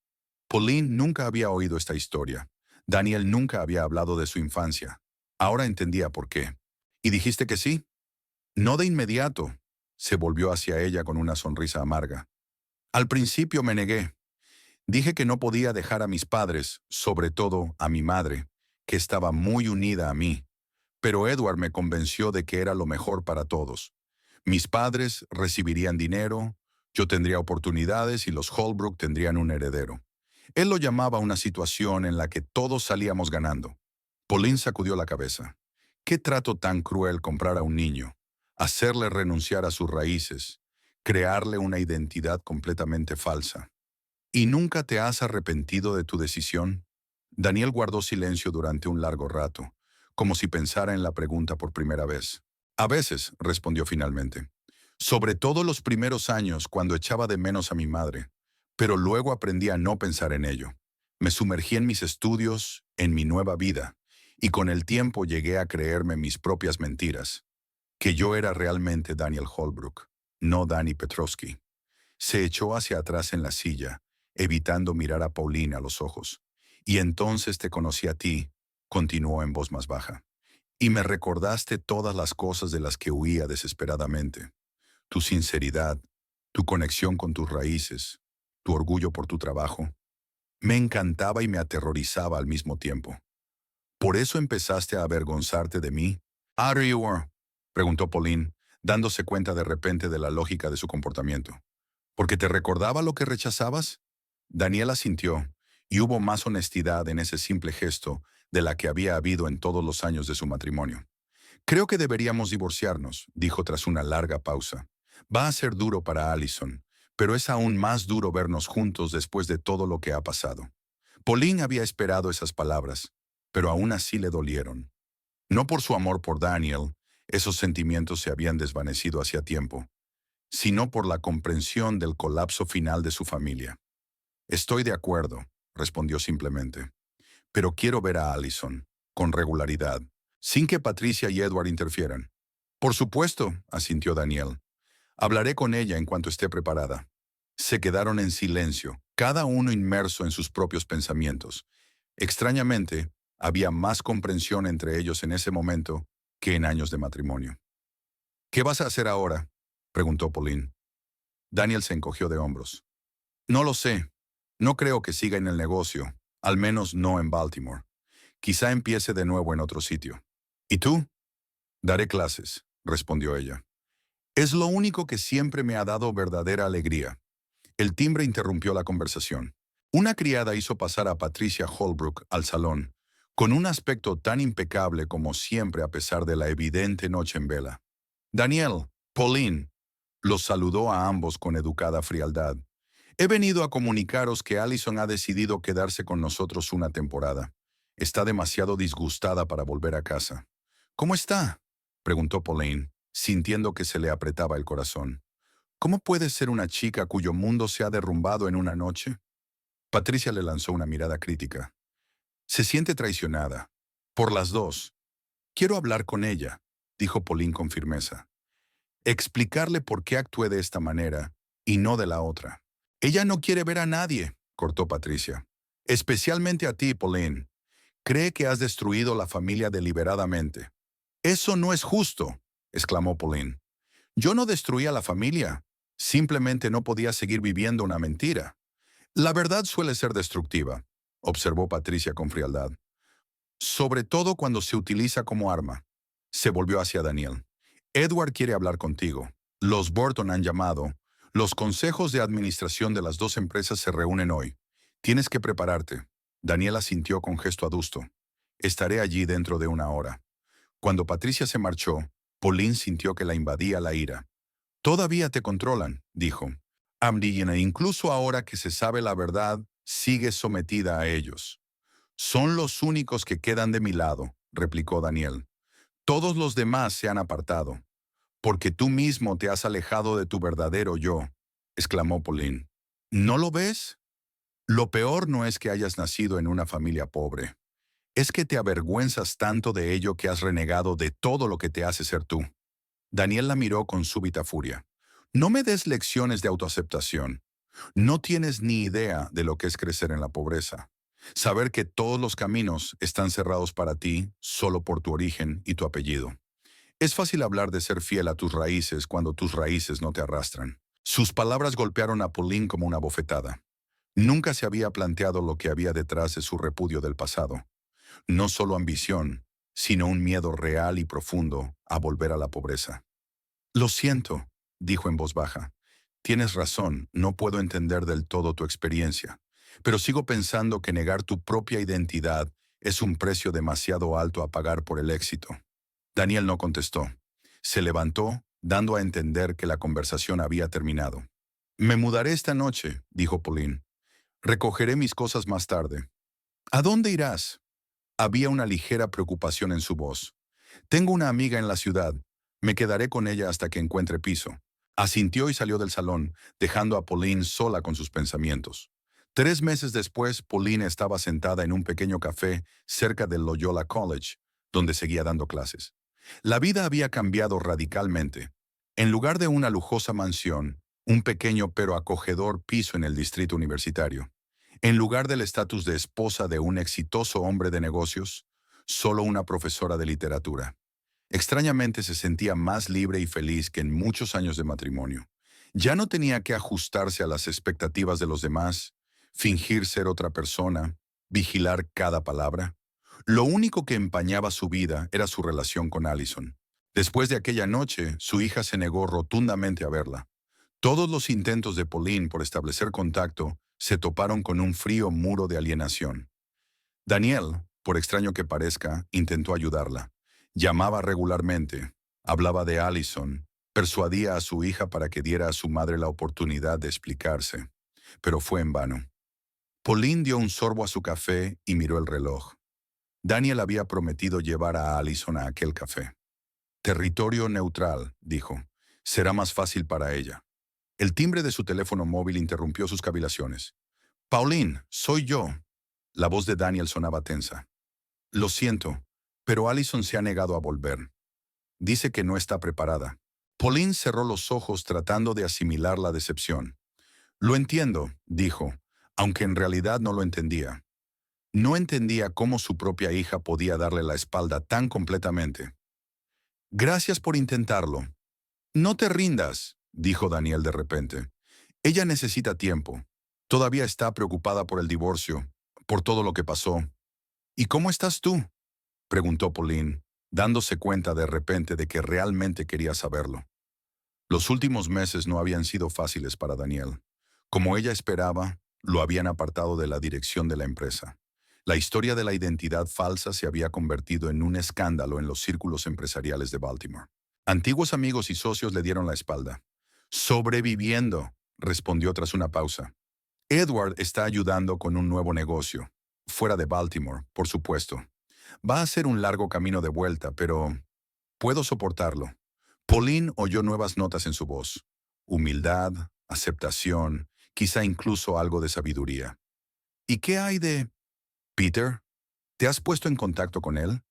Pauline nunca había oído esta historia. Daniel nunca había hablado de su infancia. Ahora entendía por qué. ¿Y dijiste que sí? No de inmediato. Se volvió hacia ella con una sonrisa amarga. Al principio me negué. Dije que no podía dejar a mis padres, sobre todo a mi madre, que estaba muy unida a mí. Pero Edward me convenció de que era lo mejor para todos. Mis padres recibirían dinero, yo tendría oportunidades y los Holbrook tendrían un heredero. Él lo llamaba una situación en la que todos salíamos ganando. Pauline sacudió la cabeza. ¿Qué trato tan cruel comprar a un niño? Hacerle renunciar a sus raíces, crearle una identidad completamente falsa. ¿Y nunca te has arrepentido de tu decisión? Daniel guardó silencio durante un largo rato, como si pensara en la pregunta por primera vez. A veces, respondió finalmente. Sobre todo los primeros años cuando echaba de menos a mi madre, pero luego aprendí a no pensar en ello. Me sumergí en mis estudios, en mi nueva vida, y con el tiempo llegué a creerme mis propias mentiras, que yo era realmente Daniel Holbrook, no Danny Petrovsky. Se echó hacia atrás en la silla, evitando mirar a Pauline a los ojos. Y entonces te conocí a ti, continuó en voz más baja, y me recordaste todas las cosas de las que huía desesperadamente. Tu sinceridad, tu conexión con tus raíces, tu orgullo por tu trabajo. Me encantaba y me aterrorizaba al mismo tiempo. ¿Por eso empezaste a avergonzarte de mí? ¿Are you were? Preguntó Pauline, dándose cuenta de repente de la lógica de su comportamiento. ¿Porque te recordaba lo que rechazabas? Daniela sintió, y hubo más honestidad en ese simple gesto de la que había habido en todos los años de su matrimonio. Creo que deberíamos divorciarnos, dijo tras una larga pausa. Va a ser duro para Allison, pero es aún más duro vernos juntos después de todo lo que ha pasado. Pauline había esperado esas palabras, pero aún así le dolieron. No por su amor por Daniel, esos sentimientos se habían desvanecido hacía tiempo, sino por la comprensión del colapso final de su familia. Estoy de acuerdo, respondió simplemente, pero quiero ver a Allison, con regularidad, sin que Patricia y Edward interfieran. Por supuesto, asintió Daniel. Hablaré con ella en cuanto esté preparada. Se quedaron en silencio, cada uno inmerso en sus propios pensamientos. Extrañamente, había más comprensión entre ellos en ese momento que en años de matrimonio. ¿Qué vas a hacer ahora?, preguntó Pauline. Daniel se encogió de hombros. No lo sé. No creo que siga en el negocio, al menos no en Baltimore. Quizá empiece de nuevo en otro sitio. ¿Y tú? Daré clases, respondió ella. Es lo único que siempre me ha dado verdadera alegría. El timbre interrumpió la conversación. Una criada hizo pasar a Patricia Holbrook al salón, con un aspecto tan impecable como siempre a pesar de la evidente noche en vela. Daniel, Pauline, los saludó a ambos con educada frialdad. He venido a comunicaros que Allison ha decidido quedarse con nosotros una temporada. Está demasiado disgustada para volver a casa. ¿Cómo está?, preguntó Pauline, sintiendo que se le apretaba el corazón. ¿Cómo puede ser una chica cuyo mundo se ha derrumbado en una noche? Patricia le lanzó una mirada crítica. Se siente traicionada. Por las dos. Quiero hablar con ella, dijo Pauline con firmeza. Explicarle por qué actué de esta manera y no de la otra. Ella no quiere ver a nadie, cortó Patricia. Especialmente a ti, Pauline. Cree que has destruido la familia deliberadamente. Eso no es justo, exclamó Pauline. Yo no destruía la familia. Simplemente no podía seguir viviendo una mentira. La verdad suele ser destructiva, observó Patricia con frialdad. Sobre todo cuando se utiliza como arma. Se volvió hacia Daniel. Edward quiere hablar contigo. Los Burton han llamado. Los consejos de administración de las dos empresas se reúnen hoy. Tienes que prepararte. Daniel asintió con gesto adusto. Estaré allí dentro de una hora. Cuando Patricia se marchó, Pauline sintió que la invadía la ira. Todavía te controlan, dijo. Amdillena, incluso ahora que se sabe la verdad, sigues sometida a ellos. Son los únicos que quedan de mi lado, replicó Daniel. Todos los demás se han apartado. Porque tú mismo te has alejado de tu verdadero yo, exclamó Pauline. ¿No lo ves? Lo peor no es que hayas nacido en una familia pobre. Es que te avergüenzas tanto de ello que has renegado de todo lo que te hace ser tú. Daniel la miró con súbita furia. No me des lecciones de autoaceptación. No tienes ni idea de lo que es crecer en la pobreza. Saber que todos los caminos están cerrados para ti solo por tu origen y tu apellido. Es fácil hablar de ser fiel a tus raíces cuando tus raíces no te arrastran. Sus palabras golpearon a Pauline como una bofetada. Nunca se había planteado lo que había detrás de su repudio del pasado. No solo ambición, sino un miedo real y profundo a volver a la pobreza. Lo siento, dijo en voz baja. Tienes razón, no puedo entender del todo tu experiencia, pero sigo pensando que negar tu propia identidad es un precio demasiado alto a pagar por el éxito. Daniel no contestó. Se levantó, dando a entender que la conversación había terminado. Me mudaré esta noche, dijo Pauline. Recogeré mis cosas más tarde. ¿A dónde irás? Había una ligera preocupación en su voz. Tengo una amiga en la ciudad. Me quedaré con ella hasta que encuentre piso. Asintió y salió del salón, dejando a Pauline sola con sus pensamientos. 3 meses después, Pauline estaba sentada en un pequeño café cerca del Loyola College, donde seguía dando clases. La vida había cambiado radicalmente. En lugar de una lujosa mansión, un pequeño pero acogedor piso en el distrito universitario. En lugar del estatus de esposa de un exitoso hombre de negocios, solo una profesora de literatura. Extrañamente se sentía más libre y feliz que en muchos años de matrimonio. Ya no tenía que ajustarse a las expectativas de los demás, fingir ser otra persona, vigilar cada palabra. Lo único que empañaba su vida era su relación con Allison. Después de aquella noche, su hija se negó rotundamente a verla. Todos los intentos de Pauline por establecer contacto se toparon con un frío muro de alienación. Daniel, por extraño que parezca, intentó ayudarla. Llamaba regularmente, hablaba de Allison, persuadía a su hija para que diera a su madre la oportunidad de explicarse, pero fue en vano. Pauline dio un sorbo a su café y miró el reloj. Daniel había prometido llevar a Allison a aquel café. Territorio neutral, dijo. Será más fácil para ella. El timbre de su teléfono móvil interrumpió sus cavilaciones. Pauline, soy yo. La voz de Daniel sonaba tensa. Lo siento, pero Allison se ha negado a volver. Dice que no está preparada. Pauline cerró los ojos tratando de asimilar la decepción. Lo entiendo, dijo, aunque en realidad no lo entendía. No entendía cómo su propia hija podía darle la espalda tan completamente. Gracias por intentarlo. No te rindas, dijo Daniel de repente. Ella necesita tiempo. Todavía está preocupada por el divorcio, por todo lo que pasó. ¿Y cómo estás tú? Preguntó Pauline, dándose cuenta de repente de que realmente quería saberlo. Los últimos meses no habían sido fáciles para Daniel. Como ella esperaba, lo habían apartado de la dirección de la empresa. La historia de la identidad falsa se había convertido en un escándalo en los círculos empresariales de Baltimore. Antiguos amigos y socios le dieron la espalda. Sobreviviendo, respondió tras una pausa. Edward está ayudando con un nuevo negocio, fuera de Baltimore, por supuesto. Va a ser un largo camino de vuelta, pero puedo soportarlo. Pauline oyó nuevas notas en su voz. Humildad, aceptación, quizá incluso algo de sabiduría. ¿Y qué hay de Peter? ¿Te has puesto en contacto con él?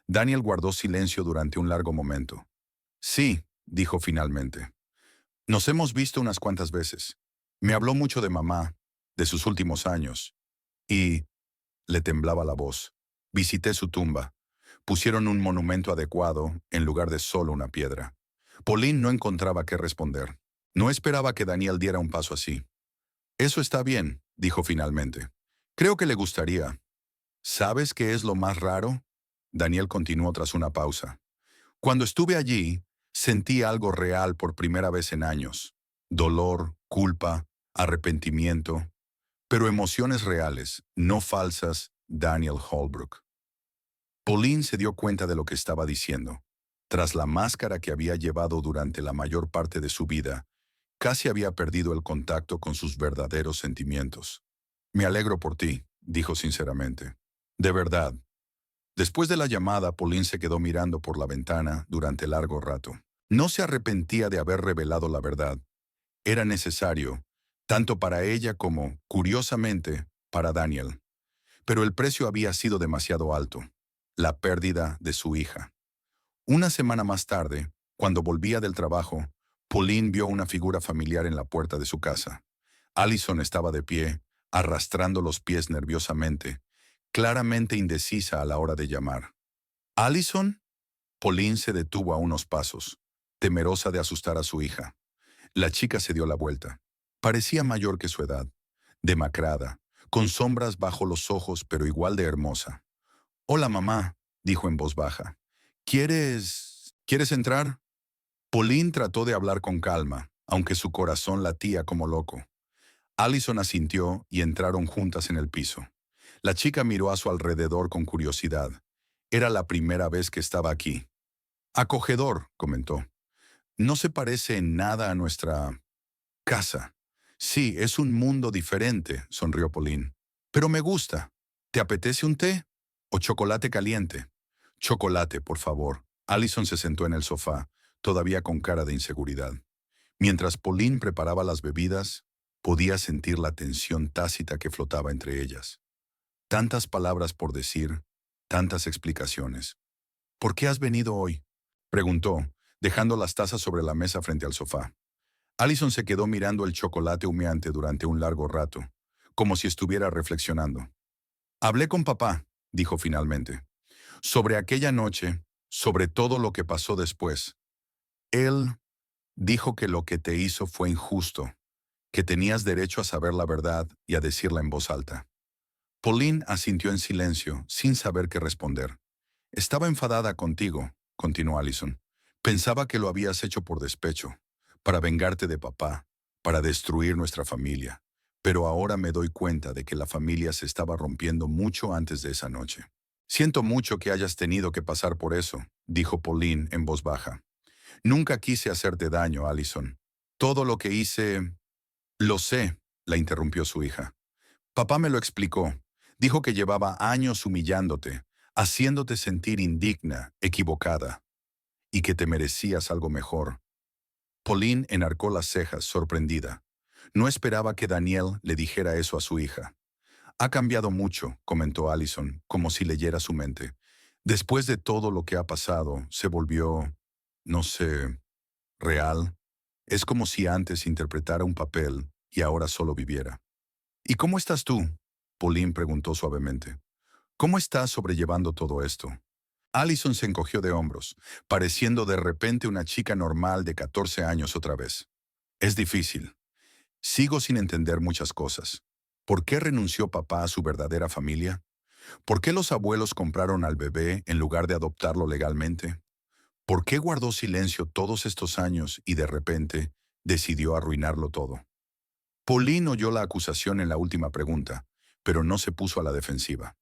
Daniel guardó silencio durante un largo momento. Sí, dijo finalmente. Nos hemos visto unas cuantas veces. Me habló mucho de mamá, de sus últimos años. Y le temblaba la voz. Visité su tumba. Pusieron un monumento adecuado en lugar de solo una piedra. Pauline no encontraba qué responder. No esperaba que Daniel diera un paso así. Eso está bien, dijo finalmente. Creo que le gustaría. ¿Sabes qué es lo más raro? Daniel continuó tras una pausa. Cuando estuve allí, sentí algo real por primera vez en años. Dolor, culpa, arrepentimiento, pero emociones reales, no falsas, Daniel Holbrook. Pauline se dio cuenta de lo que estaba diciendo. Tras la máscara que había llevado durante la mayor parte de su vida, casi había perdido el contacto con sus verdaderos sentimientos. Me alegro por ti, dijo sinceramente. De verdad. Después de la llamada, Pauline se quedó mirando por la ventana durante largo rato. No se arrepentía de haber revelado la verdad. Era necesario, tanto para ella como, curiosamente, para Daniel. Pero el precio había sido demasiado alto. La pérdida de su hija. Una semana más tarde, cuando volvía del trabajo, Pauline vio una figura familiar en la puerta de su casa. Allison estaba de pie, arrastrando los pies nerviosamente, claramente indecisa a la hora de llamar. ¿Allison? Pauline se detuvo a unos pasos, temerosa de asustar a su hija. La chica se dio la vuelta. Parecía mayor que su edad, demacrada, con sombras bajo los ojos, pero igual de hermosa. «Hola, mamá», dijo en voz baja. ¿Quieres entrar? Pauline trató de hablar con calma, aunque su corazón latía como loco. Allison asintió y entraron juntas en el piso. La chica miró a su alrededor con curiosidad. Era la primera vez que estaba aquí. Acogedor, comentó. No se parece en nada a nuestra casa. Sí, es un mundo diferente, sonrió Pauline. Pero me gusta. ¿Te apetece un té? ¿O chocolate caliente? Chocolate, por favor. Allison se sentó en el sofá, todavía con cara de inseguridad. Mientras Pauline preparaba las bebidas, podía sentir la tensión tácita que flotaba entre ellas. Tantas palabras por decir, tantas explicaciones. ¿Por qué has venido hoy?, preguntó, dejando las tazas sobre la mesa frente al sofá. Allison se quedó mirando el chocolate humeante durante un largo rato, como si estuviera reflexionando. Hablé con papá, dijo finalmente, sobre aquella noche, sobre todo lo que pasó después. Él dijo que lo que te hizo fue injusto, que tenías derecho a saber la verdad y a decirla en voz alta. Pauline asintió en silencio, sin saber qué responder. Estaba enfadada contigo, continuó Allison. Pensaba que lo habías hecho por despecho, para vengarte de papá, para destruir nuestra familia. Pero ahora me doy cuenta de que la familia se estaba rompiendo mucho antes de esa noche. Siento mucho que hayas tenido que pasar por eso, dijo Pauline en voz baja. Nunca quise hacerte daño, Allison. Todo lo que hice... Lo sé, la interrumpió su hija. Papá me lo explicó. Dijo que llevaba años humillándote, haciéndote sentir indigna, equivocada, y que te merecías algo mejor. Pauline enarcó las cejas, sorprendida. No esperaba que Daniel le dijera eso a su hija. Ha cambiado mucho, comentó Allison, como si leyera su mente. Después de todo lo que ha pasado, se volvió, no sé, real. Es como si antes interpretara un papel y ahora solo viviera. ¿Y cómo estás tú?, Pauline preguntó suavemente. ¿Cómo estás sobrellevando todo esto? Allison se encogió de hombros, pareciendo de repente una chica normal de 14 años otra vez. Es difícil. Sigo sin entender muchas cosas. ¿Por qué renunció papá a su verdadera familia? ¿Por qué los abuelos compraron al bebé en lugar de adoptarlo legalmente? ¿Por qué guardó silencio todos estos años y de repente decidió arruinarlo todo? Pauline oyó la acusación en la última pregunta, pero no se puso a la defensiva.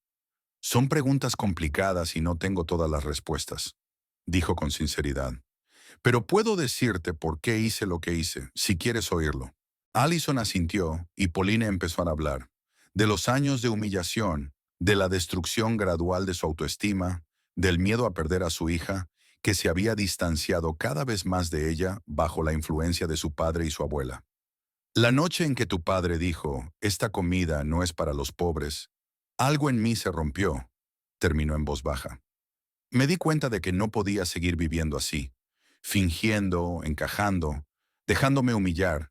Son preguntas complicadas y no tengo todas las respuestas, dijo con sinceridad. Pero puedo decirte por qué hice lo que hice, si quieres oírlo. Allison asintió y Pauline empezó a hablar. De los años de humillación, de la destrucción gradual de su autoestima, del miedo a perder a su hija, que se había distanciado cada vez más de ella bajo la influencia de su padre y su abuela. La noche en que tu padre dijo, esta comida no es para los pobres, algo en mí se rompió, terminó en voz baja. Me di cuenta de que no podía seguir viviendo así, fingiendo, encajando, dejándome humillar,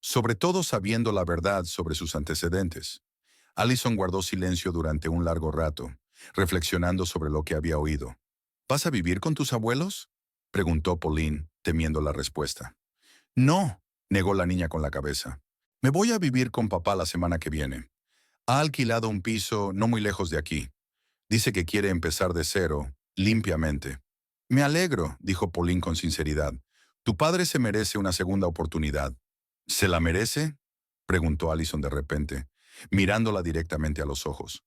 sobre todo sabiendo la verdad sobre sus antecedentes. Allison guardó silencio durante un largo rato, reflexionando sobre lo que había oído. ¿Vas a vivir con tus abuelos?, preguntó Pauline, temiendo la respuesta. No, negó la niña con la cabeza. Me voy a vivir con papá la semana que viene. Ha alquilado un piso no muy lejos de aquí. Dice que quiere empezar de cero, limpiamente. Me alegro, dijo Pauline con sinceridad. Tu padre se merece una segunda oportunidad. ¿Se la merece?, preguntó Allison de repente, mirándola directamente a los ojos.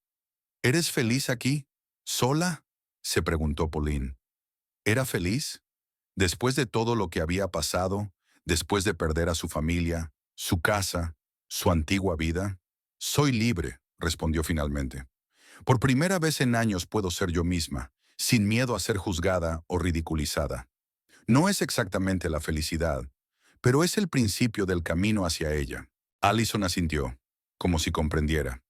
¿Eres feliz aquí? ¿Sola?, se preguntó Pauline. ¿Era feliz? Después de todo lo que había pasado, después de perder a su familia, su casa, su antigua vida. Soy libre, respondió finalmente. Por primera vez en años puedo ser yo misma, sin miedo a ser juzgada o ridiculizada. No es exactamente la felicidad, pero es el principio del camino hacia ella. Allison asintió, como si comprendiera.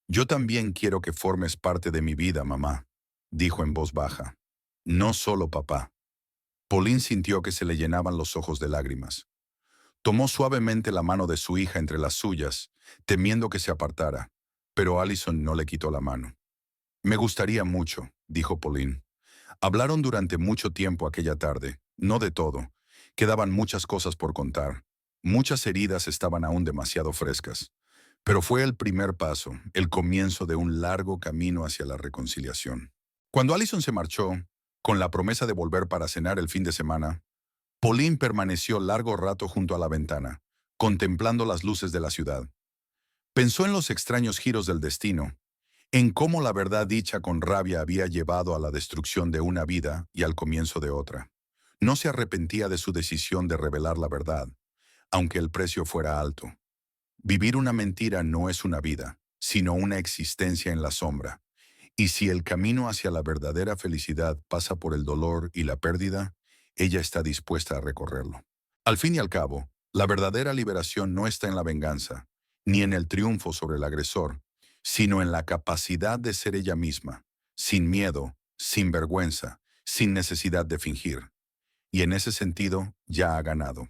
Yo también quiero que formes parte de mi vida, mamá, dijo en voz baja. No solo papá. Pauline sintió que se le llenaban los ojos de lágrimas. Tomó suavemente la mano de su hija entre las suyas, temiendo que se apartara, pero Allison no le quitó la mano. Me gustaría mucho, dijo Pauline. Hablaron durante mucho tiempo aquella tarde, no de todo. Quedaban muchas cosas por contar. Muchas heridas estaban aún demasiado frescas. Pero fue el primer paso, el comienzo de un largo camino hacia la reconciliación. Cuando Allison se marchó, con la promesa de volver para cenar el fin de semana, Pauline permaneció largo rato junto a la ventana, contemplando las luces de la ciudad. Pensó en los extraños giros del destino, en cómo la verdad dicha con rabia había llevado a la destrucción de una vida y al comienzo de otra. No se arrepentía de su decisión de revelar la verdad, aunque el precio fuera alto. Vivir una mentira no es una vida, sino una existencia en la sombra. Y si el camino hacia la verdadera felicidad pasa por el dolor y la pérdida, ella está dispuesta a recorrerlo. Al fin y al cabo, la verdadera liberación no está en la venganza, ni en el triunfo sobre el agresor, sino en la capacidad de ser ella misma, sin miedo, sin vergüenza, sin necesidad de fingir. Y en ese sentido, ya ha ganado.